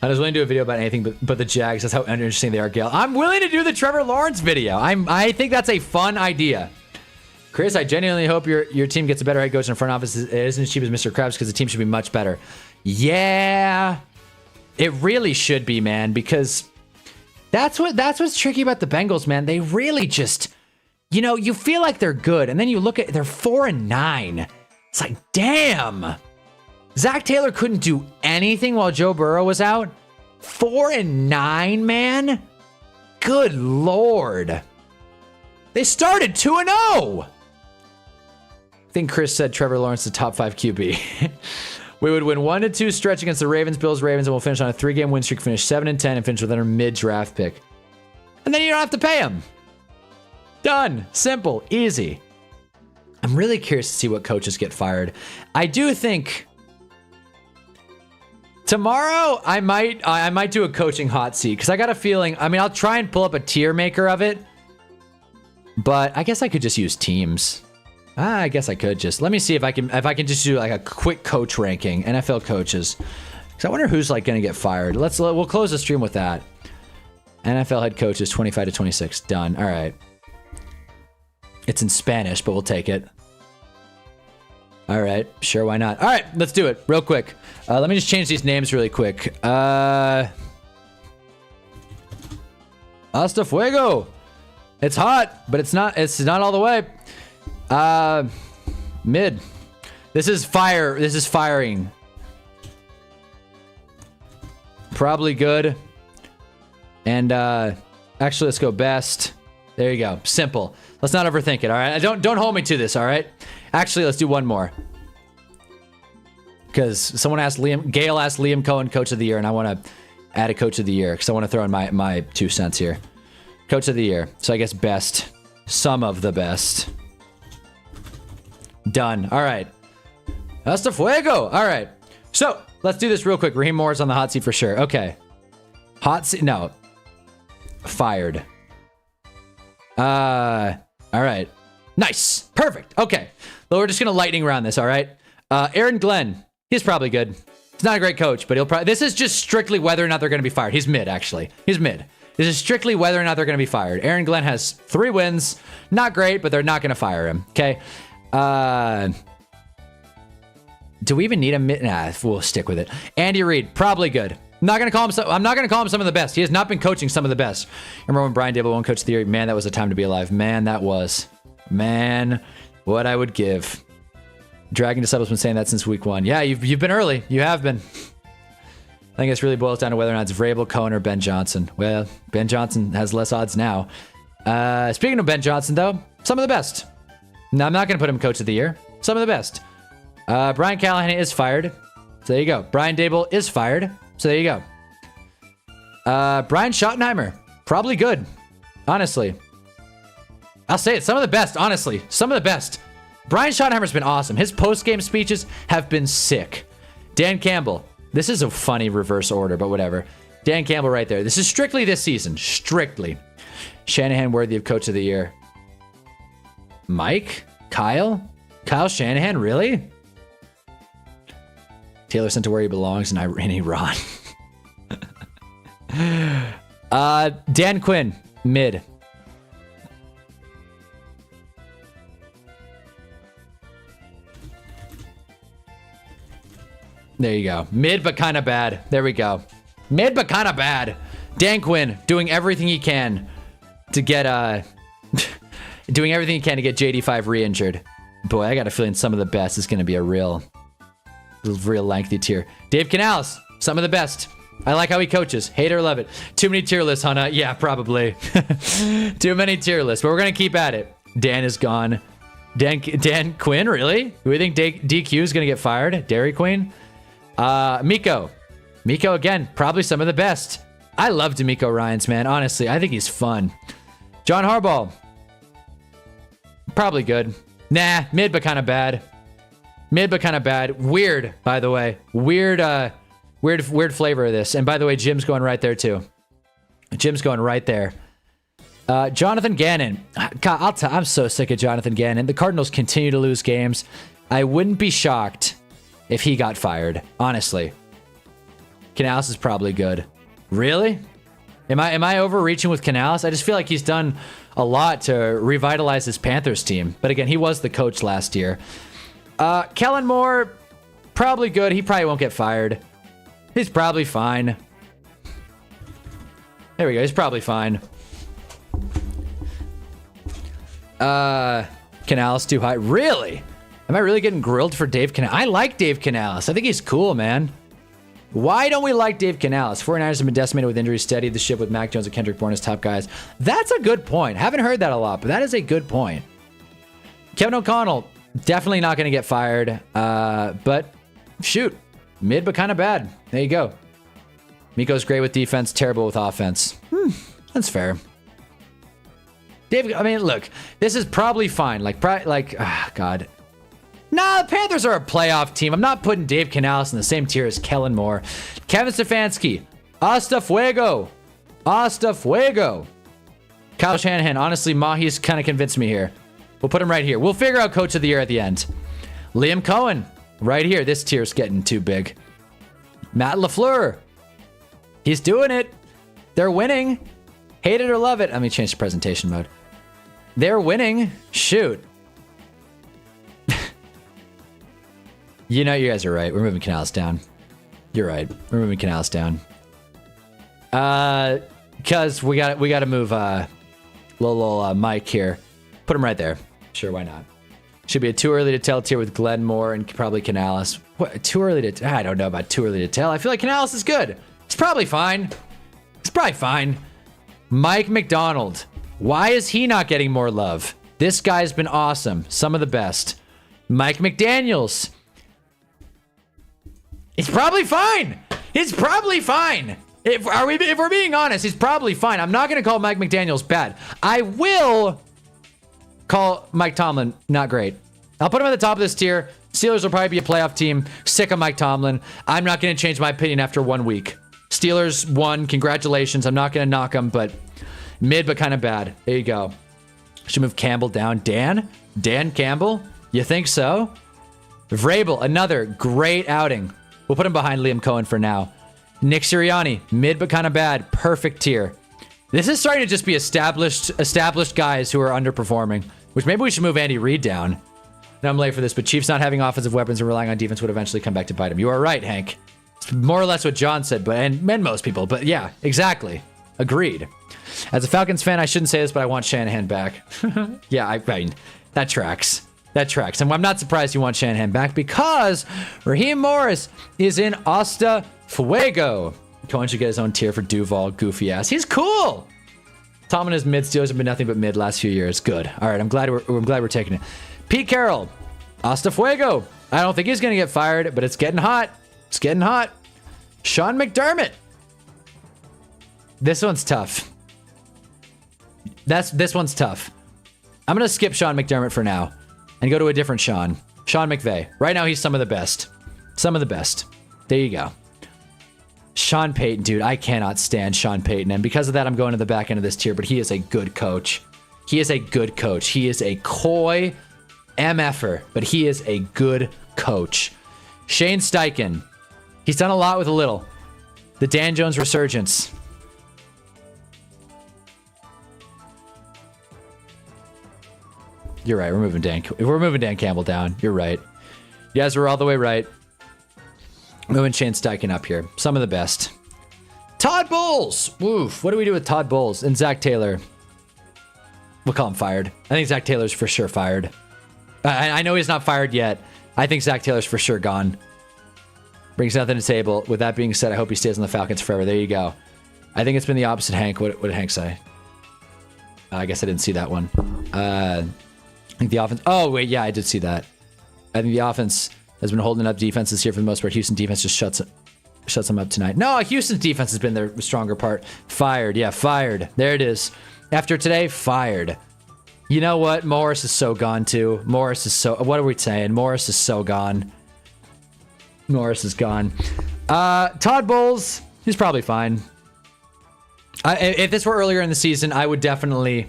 I was willing to do a video about anything but the Jags. That's how uninteresting they are, Gail. I'm willing to do the Trevor Lawrence video. I think that's a fun idea. Chris, I genuinely hope your team gets a better head coach in the front office. It isn't as cheap as Mr. Krabs because the team should be much better. Yeah, it really should be, man, because that's what's tricky about the Bengals, man. They really just, you know, you feel like they're good, and then you look at they're 4-9. It's like, damn. Zach Taylor couldn't do anything while Joe Burrow was out. 4-9, man. Good Lord. They started 2-0. I think Chris said Trevor Lawrence is the top 5 QB. We would win 1-2 stretch against the Ravens, Bills, Ravens, and we'll finish on a 3-game win streak, finish 7-10, and finish with our mid-draft pick. And then you don't have to pay him. Done. Simple. Easy. I'm really curious to see what coaches get fired. I do think tomorrow I might do a coaching hot seat because I got a feeling. I mean, I'll try and pull up a tier maker of it, but I guess I could just use teams. I guess I could just let me see if I can just do like a quick coach ranking, NFL coaches. Because I wonder who's like going to get fired. We'll close the stream with that. NFL head coaches 25-26 done. All right. It's in Spanish, but we'll take it. All right. Sure, why not? All right, let's do it real quick. Let me just change these names really quick. Hasta fuego. It's hot, but it's not all the way. Mid. This is fire. This is firing. Probably good. And actually, let's go best. There you go. Simple. Let's not overthink it, all right? Don't hold me to this, all right? Actually, let's do one more. Because someone asked Gail asked Liam Cohen Coach of the Year, and I want to add a Coach of the Year because I want to throw in my 2 cents here. Coach of the Year. So I guess best. Some of the best. Done. All right. Hasta fuego. All right. So let's do this real quick. Raheem Moore's on the hot seat for sure. Okay. Hot seat. No. Fired. All right. Nice. Perfect. Okay. Well, we're just going to lightning round this, all right? Aaron Glenn. He's probably good. He's not a great coach, but he'll probably... This is just strictly whether or not they're going to be fired. He's mid, actually. He's mid. This is strictly whether or not they're going to be fired. Aaron Glenn has 3 wins. Not great, but they're not going to fire him. Okay. Do we even need a mid? Nah, we'll stick with it. Andy Reid. Probably good. I'm not going to call him some of the best. He has not been coaching some of the best. Remember when Brian Dable won Coach of the Year? Man, that was a time to be alive. Man, that was. Man, what I would give. Dragon Disciple's been saying that since week 1. Yeah, you've been early. You have been. I think this really boils down to whether or not it's Vrabel, Cohen, or Ben Johnson. Well, Ben Johnson has less odds now. Speaking of Ben Johnson, though, some of the best. No, I'm not going to put him Coach of the Year. Some of the best. Brian Callahan is fired. So there you go. Brian Dable is fired. So there you go. Brian Schottenheimer. Probably good. Honestly. I'll say it. Some of the best. Honestly. Some of the best. Brian Schottenheimer's been awesome. His post-game speeches have been sick. Dan Campbell. This is a funny reverse order, but whatever. Dan Campbell right there. This is strictly this season. Strictly. Shanahan worthy of Coach of the Year. Mike? Kyle? Kyle Shanahan? Really? Taylor sent to where he belongs, and Iran. Dan Quinn. Mid. There you go. Mid, but kind of bad. There we go. Mid, but kind of bad. Dan Quinn doing everything he can to get doing everything he can to get JD5 re-injured. Boy, I got a feeling some of the best is going to be a real lengthy tier. Dave Canales, some of the best. I like how he coaches. Hate it or love it. Too many tier lists, Hannah. Yeah, probably. Too many tier lists, but we're going to keep at it. Dan is gone. Dan Quinn, really? Do we think DQ is going to get fired? Dairy Queen? Miko again, probably some of the best. I love D'Amico Ryans, man. Honestly, I think he's fun. John Harbaugh, probably good. Nah, mid but kind of bad. Mid but kind of bad. Weird, by the way. Weird flavor of this. And by the way, Jim's going right there too. Jim's going right there. Jonathan Gannon. God, I'm so sick of Jonathan Gannon. The Cardinals continue to lose games. I wouldn't be shocked if he got fired, honestly. Canales is probably good. Really? Am I overreaching with Canales? I just feel like he's done a lot to revitalize his Panthers team. But again, he was the coach last year. Kellen Moore, probably good. He probably won't get fired. He's probably fine. There we go. He's probably fine. Canales too high. Really? Am I really getting grilled for Dave Canales? I like Dave Canales. I think he's cool, man. Why don't we like Dave Canales? 49ers have been decimated with injuries, steadied the ship with Mac Jones and Kendrick Bourne as top guys. That's a good point. Haven't heard that a lot, but that is a good point. Kevin O'Connell, definitely not going to get fired. But shoot, mid but kind of bad. There you go. Miko's great with defense, terrible with offense. That's fair. Dave, I mean, look, this is probably fine. God. Nah, the Panthers are a playoff team. I'm not putting Dave Canales in the same tier as Kellen Moore. Kevin Stefanski. Hasta fuego. Hasta fuego. Kyle Shanahan. Honestly, Mahi's kind of convinced me here. We'll put him right here. We'll figure out Coach of the Year at the end. Liam Cohen. Right here. This tier's getting too big. Matt LaFleur. He's doing it. They're winning. Hate it or love it. Let me change the presentation mode. They're winning. Shoot. You know, you guys are right. We're moving Canales down. You're right. We're moving Canales down. Because we got to move little Mike here. Put him right there. Sure, why not? Should be a too early to tell tier with Glenn Moore and probably Canales. What, too early to? I don't know about too early to tell. I feel like Canales is good. It's probably fine. It's probably fine. Mike McDonald. Why is he not getting more love? This guy's been awesome. Some of the best. Mike McDaniels. It's probably fine. It's probably fine. If we're being honest, he's probably fine. I'm not going to call Mike McDaniels bad. I will call Mike Tomlin not great. I'll put him at the top of this tier. Steelers will probably be a playoff team. Sick of Mike Tomlin. I'm not going to change my opinion after 1 week. Steelers won. Congratulations. I'm not going to knock them, but mid, but kind of bad. There you go. Should move Campbell down. Dan Campbell? You think so? Vrabel, another great outing. We'll put him behind Liam Cohen for now. Nick Sirianni, mid but kind of bad. Perfect tier. This is starting to just be established guys who are underperforming, which maybe we should move Andy Reid down. And I'm late for this, but Chiefs not having offensive weapons and relying on defense would eventually come back to bite him. You are right, Hank. It's more or less what John said, and most people. But yeah, exactly. Agreed. As a Falcons fan, I shouldn't say this, but I want Shanahan back. Yeah, I mean, that tracks. That tracks. And I'm not surprised you want Shanahan back because Raheem Morris is in Hasta Fuego. Cohen should get his own tier for Duval, goofy ass. He's cool. Tom and his mid Steelers have been nothing but mid last few years. Good. All right, I'm glad we're taking it. Pete Carroll, Hasta Fuego. I don't think he's gonna get fired, but it's getting hot. It's getting hot. Sean McDermott. This one's tough. This one's tough. I'm gonna skip Sean McDermott for now and go to a different Sean. Sean McVay. Right now, he's some of the best. Some of the best. There you go. Sean Payton, dude. I cannot stand Sean Payton. And because of that, I'm going to the back end of this tier. But he is a good coach. He is a good coach. He is a coy MFer. But he is a good coach. Shane Steichen. He's done a lot with a little. The Dan Jones resurgence. You're right. We're moving Dan Campbell down. You're right. You guys were all the way right. Moving Shane Steichen up here. Some of the best. Todd Bowles. Woof. What do we do with Todd Bowles and Zach Taylor? We'll call him fired. I think Zach Taylor's for sure fired. I know he's not fired yet. I think Zach Taylor's for sure gone. Brings nothing to the table. With that being said, I hope he stays on the Falcons forever. There you go. I think it's been the opposite, Hank. What did Hank say? I guess I didn't see that one. I think the offense... Oh, wait. Yeah, I did see that. I think the offense has been holding up defense this year for the most part. Houston defense just shuts them up tonight. No, Houston's defense has been their stronger part. Fired. Yeah, fired. There it is. After today, fired. You know what? Morris is so gone, too. Morris is so... What are we saying? Morris is so gone. Morris is gone. Todd Bowles, he's probably fine. If this were earlier in the season, I would definitely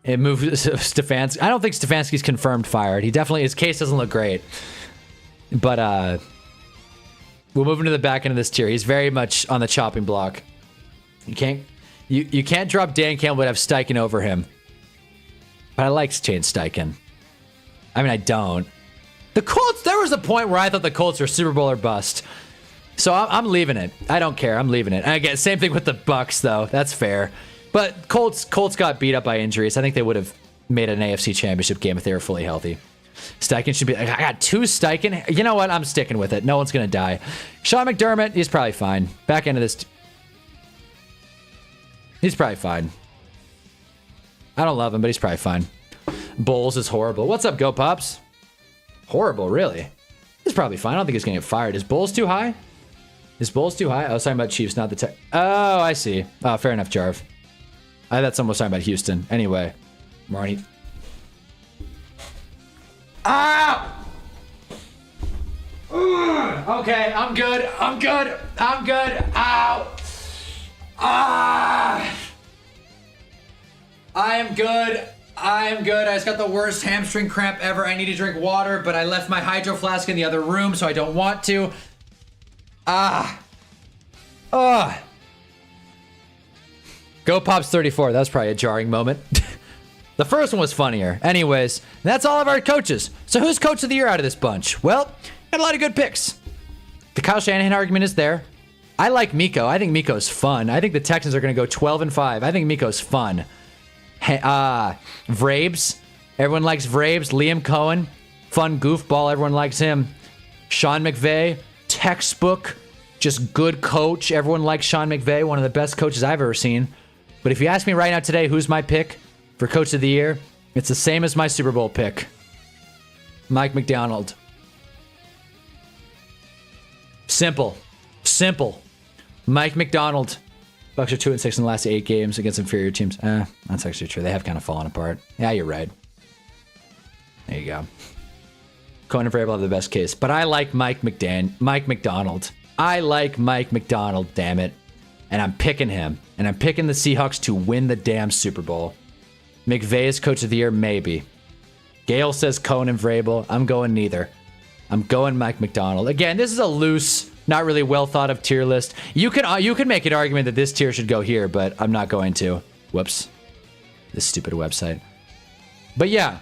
move Stefanski. I don't think Stefanski's confirmed fired. His case doesn't look great. But we'll move him to the back end of this tier. He's very much on the chopping block. You can't drop Dan Campbell but have Steichen over him. But I like Shane Steichen. I mean, I don't. The Colts, there was a point where I thought the Colts were Super Bowl or bust. So I'm leaving it. I don't care. I'm leaving it. And again, same thing with the Bucks, though. That's fair. But Colts got beat up by injuries. I think they would have made an AFC Championship game if they were fully healthy. Steichen should be... I got 2 Steichen. You know what? I'm sticking with it. No one's going to die. Sean McDermott, he's probably fine. Back end of this... He's probably fine. I don't love him, but he's probably fine. Bowles is horrible. What's up, Go Pops? Horrible, really? He's probably fine. I don't think he's going to get fired. Is Bowles too high? Is Bowles too high? I was talking about Chiefs, not the Tech. Oh, I see. Oh, fair enough, Jarv. I thought someone was talking about Houston. Anyway, Marnie. Ah! Okay, I'm good. I'm good. I'm good. Ow. Ah! I am good. I am good. I just got the worst hamstring cramp ever. I need to drink water, but I left my hydro flask in the other room, so I don't want to. Ah. Ugh. Go Pops 34. That was probably a jarring moment. The first one was funnier. Anyways, that's all of our coaches. So who's coach of the year out of this bunch? Well, got a lot of good picks. The Kyle Shanahan argument is there. I like Miko. I think Miko's fun. I think the Texans are going to go 12-5. I think Miko's fun. Vrabes. Everyone likes Vrabes. Liam Cohen. Fun goofball. Everyone likes him. Sean McVay. Textbook. Just good coach. Everyone likes Sean McVay. One of the best coaches I've ever seen. But if you ask me right now today, who's my pick for coach of the year? It's the same as my Super Bowl pick. Mike McDonald. Simple. Simple. Mike McDonald. Bucks are 2-6 in the last 8 games against inferior teams. That's actually true. They have kind of fallen apart. Yeah, you're right. There you go. Cohen and Vrabel have the best case. But I like Mike McDonald. I like Mike McDonald, damn it. And I'm picking him. And I'm picking the Seahawks to win the damn Super Bowl. McVay is coach of the year? Maybe. Gale says Cohen and Vrabel. I'm going neither. I'm going Mike McDonald. Again, this is a loose, not really well thought of tier list. You can make an argument that this tier should go here, but I'm not going to. Whoops. This stupid website. But yeah.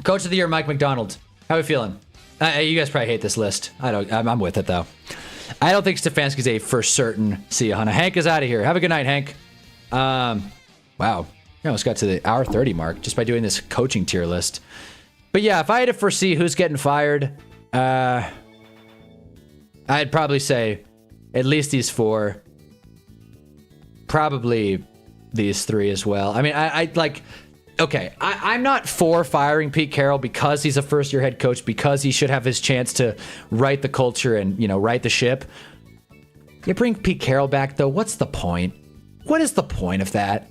Coach of the year, Mike McDonald. How are we feeling? You guys probably hate this list. I'm with it, though. I don't think Stefanski's a for certain. See ya, Hannah. Hank is out of here. Have a good night, Hank. Wow. I almost got to the hour 30 mark just by doing this coaching tier list. But yeah, if I had to foresee who's getting fired, I'd probably say at least these 4. Probably these 3 as well. I mean, I like... Okay, I'm not for firing Pete Carroll because he's a first-year head coach, because he should have his chance to right the culture and, right the ship. You bring Pete Carroll back, though, what's the point? What is the point of that?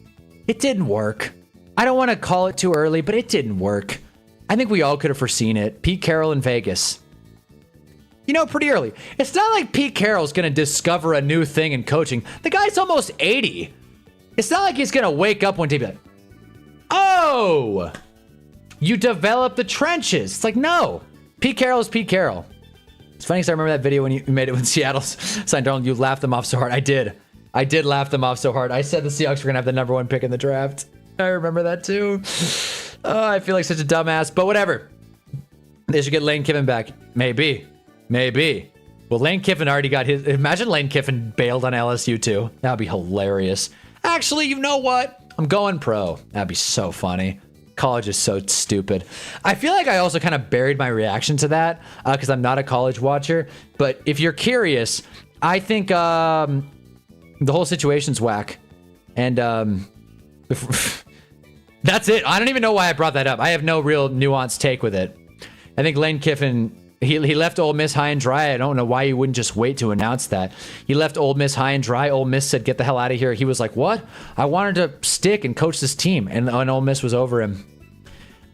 It didn't work. I don't want to call it too early, but it didn't work. I think we all could have foreseen it. Pete Carroll in Vegas. Pretty early. It's not like Pete Carroll's going to discover a new thing in coaching. The guy's almost 80. It's not like he's going to wake up one day and be like, oh, you develop the trenches. It's like, no. Pete Carroll is Pete Carroll. It's funny because I remember that video when you made it when Seattle signed Darnold. You laughed them off so hard. I did laugh them off so hard. I said the Seahawks were going to have the number 1 pick in the draft. I remember that too. Oh, I feel like such a dumbass, but whatever. They should get Lane Kiffin back. Maybe. Well, Lane Kiffin already got his. Imagine Lane Kiffin bailed on LSU too. That would be hilarious. Actually, you know what? I'm going pro. That'd be so funny. College is so stupid. I feel like I also kind of buried my reaction to that because I'm not a college watcher. But if you're curious, I think the whole situation's whack. And that's it. I don't even know why I brought that up. I have no real nuanced take with it. I think Lane Kiffin... He left Ole Miss high and dry. I don't know why he wouldn't just wait to announce that. He left Ole Miss high and dry. Ole Miss said, get the hell out of here. He was like, what? I wanted to stick and coach this team. And Ole Miss was over him.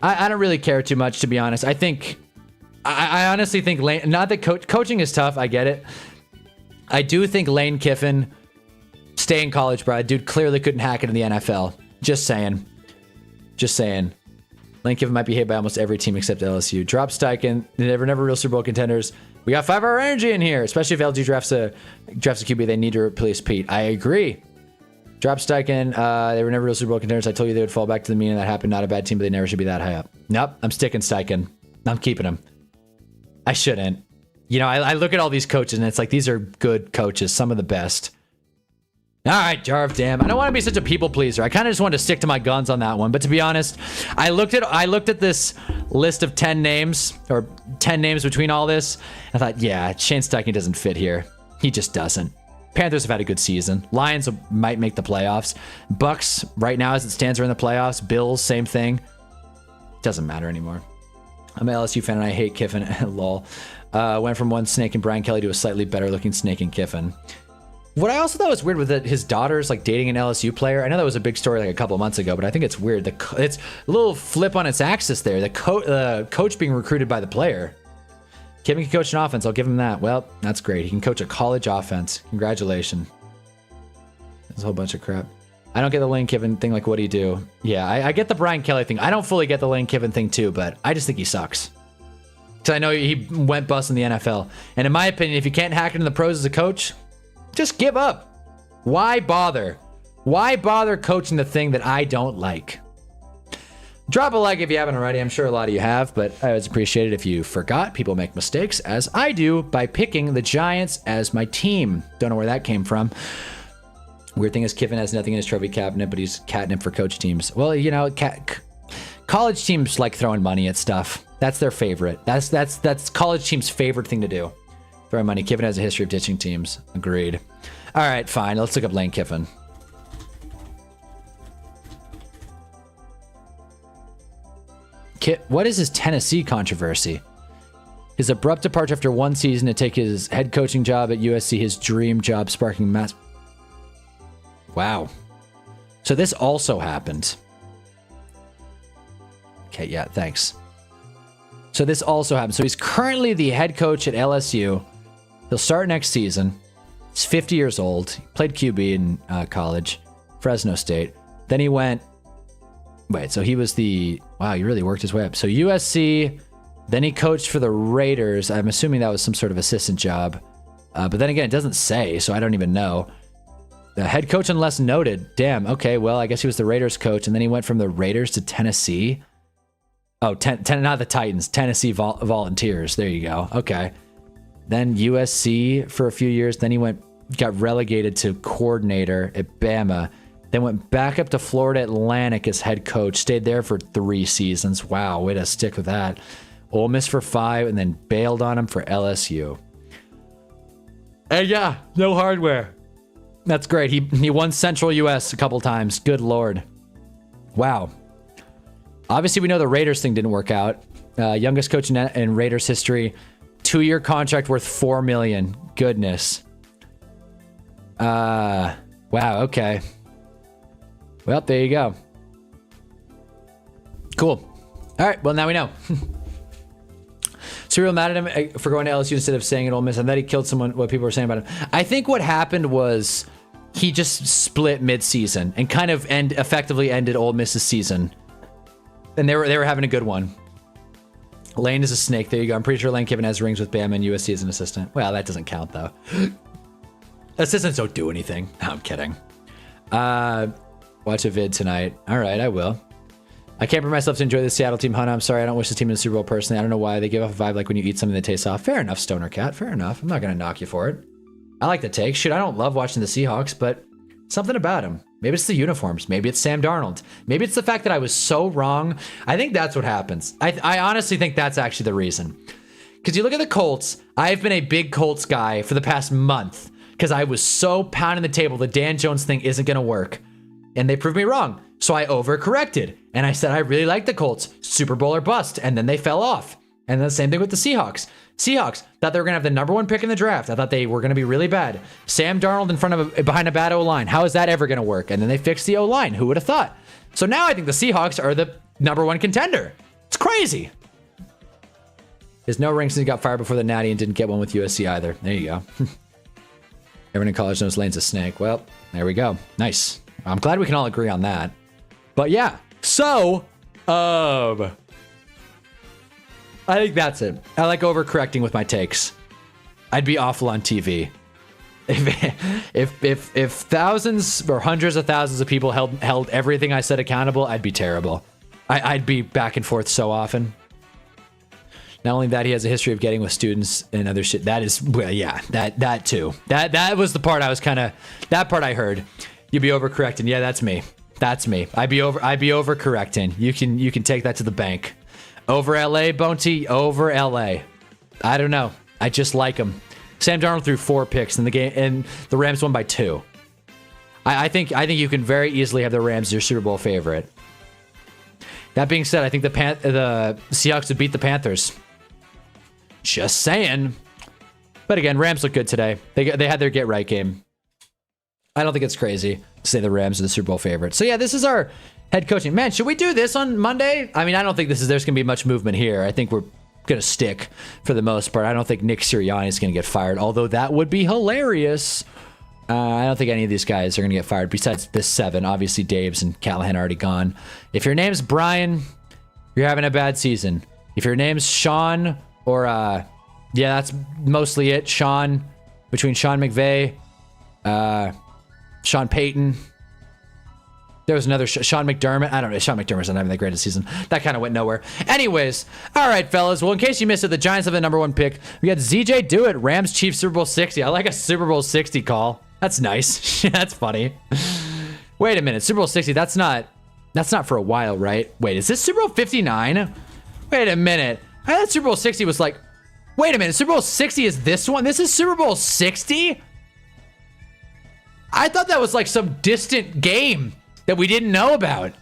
I don't really care too much, to be honest. I honestly think Lane... Not that coaching is tough. I get it. I do think Lane Kiffin Stay in college, bro. Dude clearly couldn't hack it in the NFL. Just saying. Just saying. Lane Kiffin might be hit by almost every team except LSU. Drop Steichen. They were never real Super Bowl contenders. We got 5-hour energy in here, especially if LG drafts a QB. They need to replace Pete. I agree. Drop Steichen. They were never real Super Bowl contenders. I told you they would fall back to the mean, and that happened. Not a bad team, but they never should be that high up. Nope. I'm sticking Steichen. I'm keeping him. I shouldn't. You know, I look at all these coaches, and it's like, these are good coaches. Some of the best. All right, Jarv, damn. I don't want to be such a people pleaser. I kind of just wanted to stick to my guns on that one. But to be honest, I looked at this list of 10 names, or 10 names between all this. I thought, yeah, Shane Steichen doesn't fit here. He just doesn't. Panthers have had a good season. Lions might make the playoffs. Bucks, right now as it stands, are in the playoffs. Bills, same thing. Doesn't matter anymore. I'm an LSU fan and I hate Kiffin. Lol. Went from one snake in Brian Kelly to a slightly better looking snake in Kiffin. What I also thought was weird was that his daughter's like dating an LSU player. I know that was a big story like a couple of months ago, but I think it's weird. It's a little flip on its axis there. The coach being recruited by the player. Kiffin can coach an offense. I'll give him that. Well, that's great. He can coach a college offense. Congratulations. That's a whole bunch of crap. I don't get the Lane Kiffin thing. Like, what do you do? Yeah, I get the Brian Kelly thing. I don't fully get the Lane Kiffin thing too, but I just think he sucks. Because I know he went bust in the NFL. And in my opinion, if you can't hack it in the pros as a coach, just give up. Why bother? Why bother coaching the thing that I don't like? Drop a like if you haven't already. I'm sure a lot of you have, but I always appreciate it if you forgot. People make mistakes, as I do, by picking the Giants as my team. Don't know where that came from. Weird thing is Kiffin has nothing in his trophy cabinet, but he's catnip for coach teams. Well, you know, college teams like throwing money at stuff. That's their favorite. That's college teams' favorite thing to do. Throw money. Kiffin has a history of ditching teams. Agreed. All right, fine. Let's look up Lane Kiffin. What is his Tennessee controversy? His abrupt departure after one season to take his head coaching job at USC, his dream job, sparking mass. Wow. So this also happened. Okay, yeah, thanks. So this also happened. So he's currently the head coach at LSU. He'll start next season. He's 50 years old. He played QB in college, Fresno State. Then he went... Wait, so he was the... Wow, he really worked his way up. So USC, then he coached for the Raiders. I'm assuming that was some sort of assistant job. But then again, it doesn't say, so I don't even know. The head coach unless noted. Damn, okay, well, I guess he was the Raiders coach, and then he went from the Raiders to Tennessee. Oh, not the Titans. Tennessee Volunteers. There you go. Okay. Then USC for a few years. Then he got relegated to coordinator at Bama. Then went back up to Florida Atlantic as head coach. Stayed there for 3 seasons. Wow, way to stick with that. Ole Miss for 5, and then bailed on him for LSU. And yeah, no hardware. That's great. He won Central US a couple times. Good Lord. Wow. Obviously, we know the Raiders thing didn't work out. Youngest coach in Raiders history. 2-year contract worth $4 million. Goodness. Wow, okay. Well, there you go. Cool. All right, well, now we know. So real mad at him for going to LSU instead of staying at Ole Miss, and that he killed someone, what people were saying about him. I think what happened was he just split mid-season and kind of effectively ended Ole Miss's season. And they were having a good one. Lane is a snake. There you go. I'm pretty sure Lane Kiffin has rings with Bama and USC as an assistant. Well, that doesn't count, though. Assistants don't do anything. No, I'm kidding. Watch a vid tonight. All right, I will. I can't bring myself to enjoy the Seattle team, Hunter. I'm sorry. I don't wish the team in the Super Bowl personally. I don't know why. They give off a vibe like when you eat something that tastes off. Fair enough, Stoner Cat. Fair enough. I'm not going to knock you for it. I like the take. Shoot, I don't love watching the Seahawks, but something about them. Maybe it's the uniforms. Maybe it's Sam Darnold. Maybe it's the fact that I was so wrong. I think that's what happens. I honestly think that's actually the reason. Because you look at the Colts. I've been a big Colts guy for the past month because I was so pounding the table the Dan Jones thing isn't going to work. And they proved me wrong. So I overcorrected. And I said I really like the Colts. Super Bowl or bust. And then they fell off. And then the same thing with the Seahawks. Seahawks thought they were going to have the number 1 pick in the draft. I thought they were going to be really bad. Sam Darnold behind a bad O-line. How is that ever going to work? And then they fixed the O-line. Who would have thought? So now I think the Seahawks are the number 1 contender. It's crazy. There's no ring since he got fired before the Natty and didn't get one with USC either. There you go. Everyone in college knows Lane's a snake. Well, there we go. Nice. I'm glad we can all agree on that. But yeah, so, I think that's it. I like overcorrecting with my takes. I'd be awful on TV. If thousands or hundreds of thousands of people held everything I said accountable, I'd be terrible. I'd be back and forth so often. Not only that, he has a history of getting with students and other shit. That is, well, yeah, that too. That was the part I was kind of, that part I heard. You'd be overcorrecting. Yeah, that's me. That's me. I'd be overcorrecting. You can take that to the bank. Over LA, Bonty. Over LA. I don't know. I just like him. Sam Darnold threw 4 picks in the game, and the Rams won by 2. I think you can very easily have the Rams as your Super Bowl favorite. That being said, I think the Seahawks would beat the Panthers. Just saying. But again, Rams look good today. They had their get right game. I don't think it's crazy to say the Rams are the Super Bowl favorite. So yeah, this is our head coaching. Man, should we do this on Monday? I mean, I don't think there's going to be much movement here. I think we're going to stick for the most part. I don't think Nick Sirianni is going to get fired, although that would be hilarious. I don't think any of these guys are going to get fired besides this 7. Obviously, Dave's and Callahan are already gone. If your name's Brian, you're having a bad season. If your name's Sean or, yeah, that's mostly it. Sean, between Sean McVay, Sean Payton. There was another Sean McDermott. I don't know. Sean McDermott's not having the greatest season. That kind of went nowhere. Anyways, all right, fellas. Well, in case you missed it, the Giants have the #1 pick. We got ZJ Do It, Rams Chiefs Super Bowl 60. I like a Super Bowl 60 call. That's nice. That's funny. Wait a minute. Super Bowl 60. That's not for a while, right? Wait, is this Super Bowl 59? Wait a minute. I thought Super Bowl 60 was like, wait a minute. Super Bowl 60 is this one? This is Super Bowl 60? I thought that was like some distant game that we didn't know about.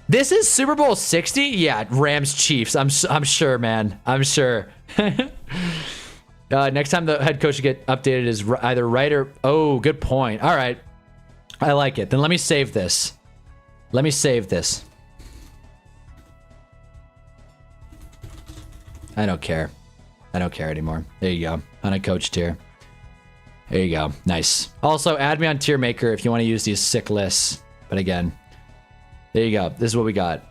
This is Super Bowl 60? Yeah, Rams Chiefs. I'm sure, man. I'm sure. Next time the head coach should get updated is either right or... Oh, good point. All right. I like it. Then let me save this. Let me save this. I don't care. I don't care anymore. There you go. Uncoached tier. There you go. Nice. Also, add me on Tier Maker if you want to use these sick lists. But again, there you go. This is what we got.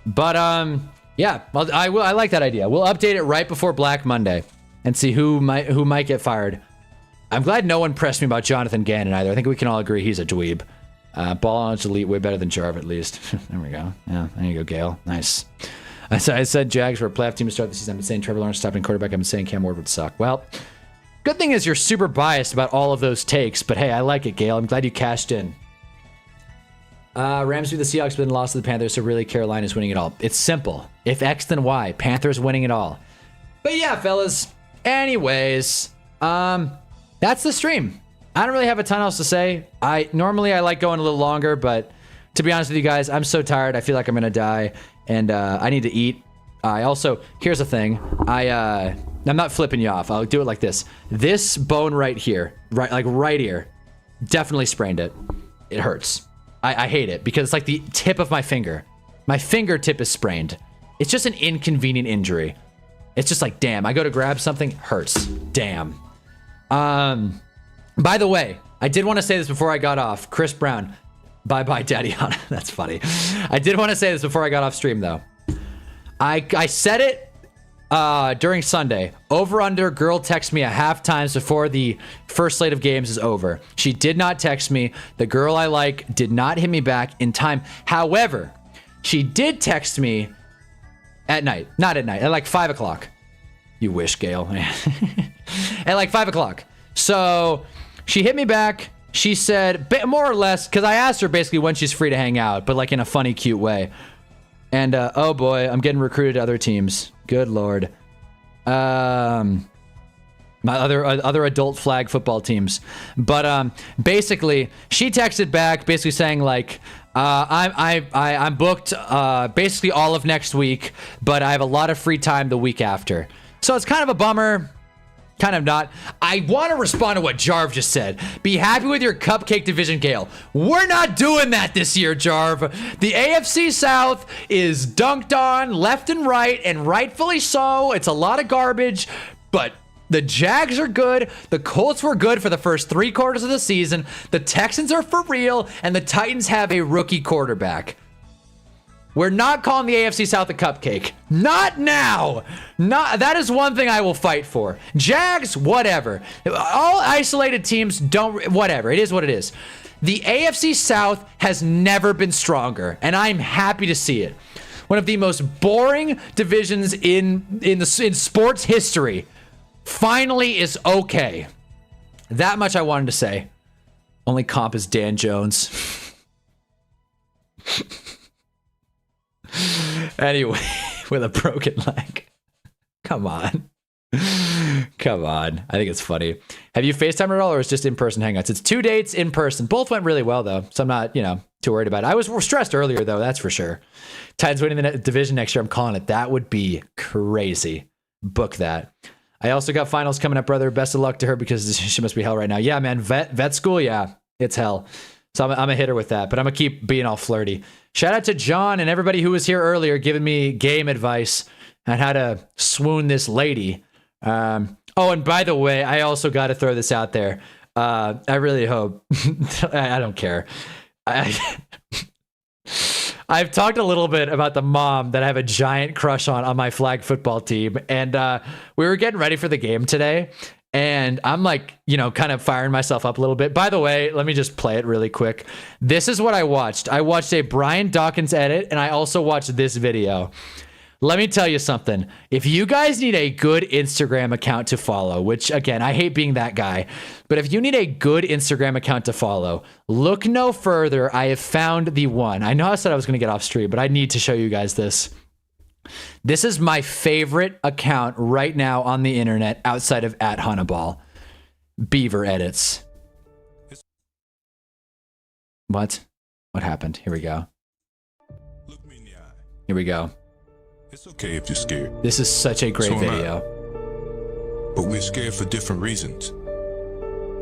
But, yeah. Well, I like that idea. We'll update it right before Black Monday and see who might get fired. I'm glad no one pressed me about Jonathan Gannon either. I think we can all agree he's a dweeb. Ball knowledge elite, way better than Jarv at least. There we go. Yeah, there you go, Gale. Nice. I said Jags were a playoff team to start the season. I've been saying Trevor Lawrence stopping quarterback. I've been saying Cam Ward would suck. Well, good thing is you're super biased about all of those takes, but hey, I like it, Gale. I'm glad you cashed in. Rams beat the Seahawks, but then lost to the Panthers, so really Carolina's winning it all. It's simple. If X, then Y. Panthers winning it all. But yeah, fellas. Anyways, that's the stream. I don't really have a ton else to say. Normally I like going a little longer, but to be honest with you guys, I'm so tired. I feel like I'm gonna die, and I need to eat. I also, here's the thing. I'm not flipping you off. I'll do it like this. This bone right here, right here, definitely sprained it. It hurts. I hate it because it's like the tip of my finger. My fingertip is sprained. It's just an inconvenient injury. It's just like, damn, I go to grab something, hurts. Damn. By the way, I did want to say this before I got off. Chris Brown, bye-bye, Daddyana. That's funny. I did want to say this before I got off stream, though. I said it during Sunday. Over under, girl texts me a half times before the first slate of games is over. She did not text me. The girl I like did not hit me back in time. However, she did text me at night. Not at night, at like 5 o'clock. You wish, Gail. At like 5 o'clock. So she hit me back. She said, more or less, because I asked her basically when she's free to hang out, but like in a funny, cute way. And, oh boy, I'm getting recruited to other teams. Good Lord. My other adult flag football teams. But, basically, she texted back basically saying like, I'm booked, basically all of next week, but I have a lot of free time the week after. So it's kind of a bummer. Kind of not. I want to respond to what Jarv just said. Be happy with your cupcake division, Gale. We're not doing that this year, Jarv. The AFC South is dunked on left and right, and rightfully so. It's a lot of garbage, but The Jags are good. The Colts were good for the first 3 quarters of the season. The Texans are for real. And the Titans have a rookie quarterback. We're not calling the AFC South a cupcake. Not now. That is one thing I will fight for. Jags, whatever. All isolated teams don't, whatever. It is what it is. The AFC South has never been stronger, and I'm happy to see it. One of the most boring divisions in sports history finally is okay. That much I wanted to say. Only comp is Dan Jones. Anyway, with a broken leg. Come on. Come on. I think it's funny. Have you FaceTime at all, or is it just in-person hangouts? It's 2 dates in person. Both went really well, though, so I'm not, too worried about it. I was stressed earlier, though, that's for sure. Titans winning the division next year, I'm calling it. That would be crazy. Book that. I also got finals coming up, brother. Best of luck to her because she must be hell right now. Yeah, man. Vet school, yeah, it's hell. So I'm a hitter with that, but I'm going to keep being all flirty. Shout out to John and everybody who was here earlier giving me game advice on how to swoon this lady. Oh, and by the way, I also got to throw this out there. I really hope. I don't care. I've talked a little bit about the mom that I have a giant crush on my flag football team. And we were getting ready for the game today. And I'm like, kind of firing myself up a little bit. By the way, let me just play it really quick. This is what I watched. I watched a Brian Dawkins edit, and I also watched this video. Let me tell you something. If you guys need a good Instagram account to follow, which, again, I hate being that guy, but if you need a good Instagram account to follow, look no further. I have found the one. I know I said I was going to get off stream, but I need to show you guys this. This is my favorite account right now on the internet outside of @Hunnaball. Beaver edits. What? What happened? Here we go. Look me in the eye. Here we go. It's okay if you're scared. This is such a great video. But we're scared for different reasons.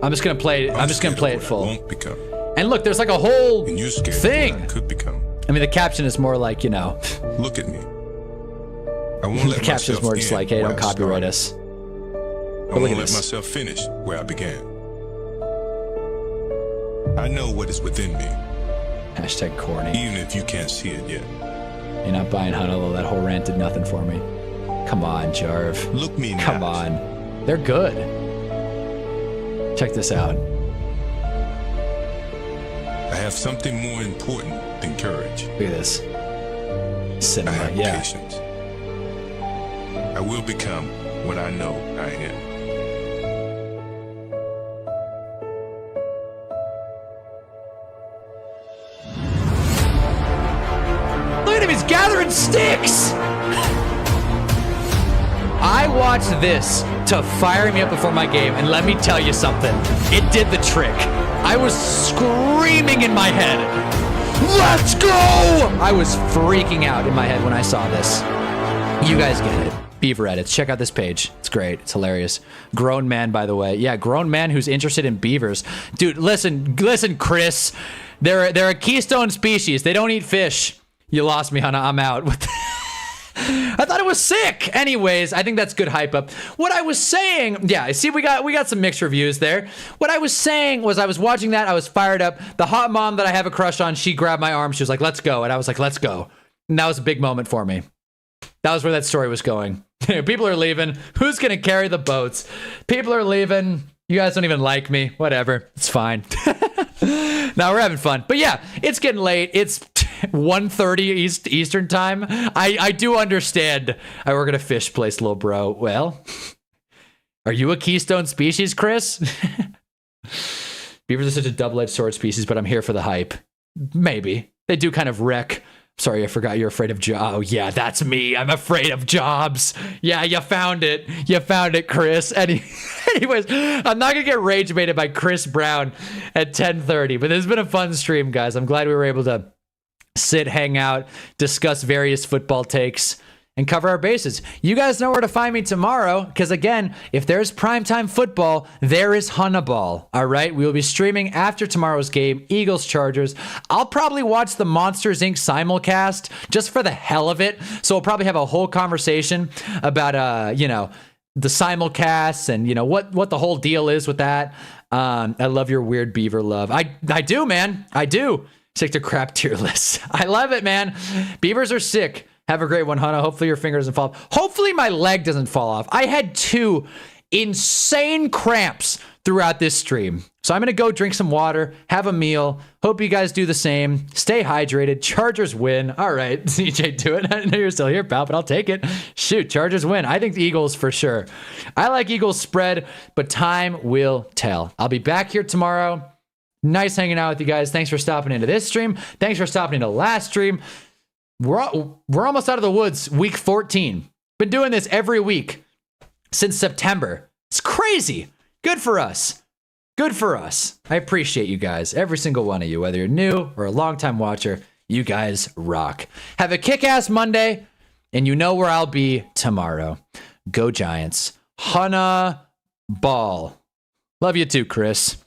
I'm just gonna play it. I'm just gonna play it full. Won't become. And look, there's like a whole And you're scared thing. Of what I could become. I mean, the caption is more like, Look at me. I won't the let caption is myself more just end like, hey, where don't I copyright started. us. I won't let myself finish where I began. I know what is within me, Hashtag corny. even if you can't see it yet. You're not buying Hunnaball. That whole rant did nothing for me. Come on, Jarv. Look me in the Come eyes. on. They're good. Check this out. I have something more important than courage. Look at this. I Cinema, have yeah. patience. I will become what I know I am. Look at him, he's gathering sticks! I watched this to fire me up before my game, and let me tell you something. It did the trick. I was screaming in my head. Let's go! I was freaking out in my head when I saw this. You guys get it. Beaver edits. Check out this page. It's great. It's hilarious. Grown man, by the way. Yeah, grown man who's interested in beavers. Dude, listen, Chris. They're a keystone species. They don't eat fish. You lost me, Hannah. I'm out. What the I thought it was sick. Anyways, I think that's good hype up. What I was saying, yeah, see, we got some mixed reviews there. What I was saying was I was watching that. I was fired up. The hot mom that I have a crush on, she grabbed my arm. She was like, let's go. And I was like, let's go. And that was a big moment for me. That was where that story was going. People are leaving. Who's going to carry the boats? People are leaving. You guys don't even like me. Whatever. It's fine. Now we're having fun. But yeah, it's getting late. It's 1:30 Eastern time. I do understand. I work at a fish place, little bro. Well, are you a keystone species, Chris? Beavers are such a double-edged sword species, but I'm here for the hype. Maybe. They do kind of wreck. Sorry, I forgot you're afraid of jobs. Oh, yeah, that's me. I'm afraid of jobs. Yeah, you found it. You found it, Chris. Anyways, I'm not going to get rage baited by Chris Brown at 10:30, but this has been a fun stream, guys. I'm glad we were able to sit, hang out, discuss various football takes, and cover our bases. You guys know where to find me tomorrow, because again, if there's primetime football, there is Hunnaball. All right, we will be streaming after tomorrow's game, Eagles-Chargers. I'll probably watch the Monsters Inc. simulcast just for the hell of it. So we'll probably have a whole conversation about, the simulcasts and, you know, what the whole deal is with that. I love your weird beaver love. I do, man. I do. Stick to crap tier lists. I love it, man. Beavers are sick. Have a great one, Hannah. Hopefully your finger doesn't fall off. Hopefully my leg doesn't fall off. I had 2 insane cramps throughout this stream. So I'm going to go drink some water, have a meal. Hope you guys do the same. Stay hydrated. Chargers win. All right, CJ, do it. I know you're still here, pal, but I'll take it. Shoot, Chargers win. I think the Eagles for sure. I like Eagles spread, but time will tell. I'll be back here tomorrow. Nice hanging out with you guys. Thanks for stopping into this stream. Thanks for stopping into last stream. We're almost out of the woods. Week 14. Been doing this every week since September. It's crazy. Good for us. Good for us. I appreciate you guys. Every single one of you, whether you're new or a longtime watcher, you guys rock. Have a kick-ass Monday, and you know where I'll be tomorrow. Go Giants. Hunna ball. Love you too, Chris.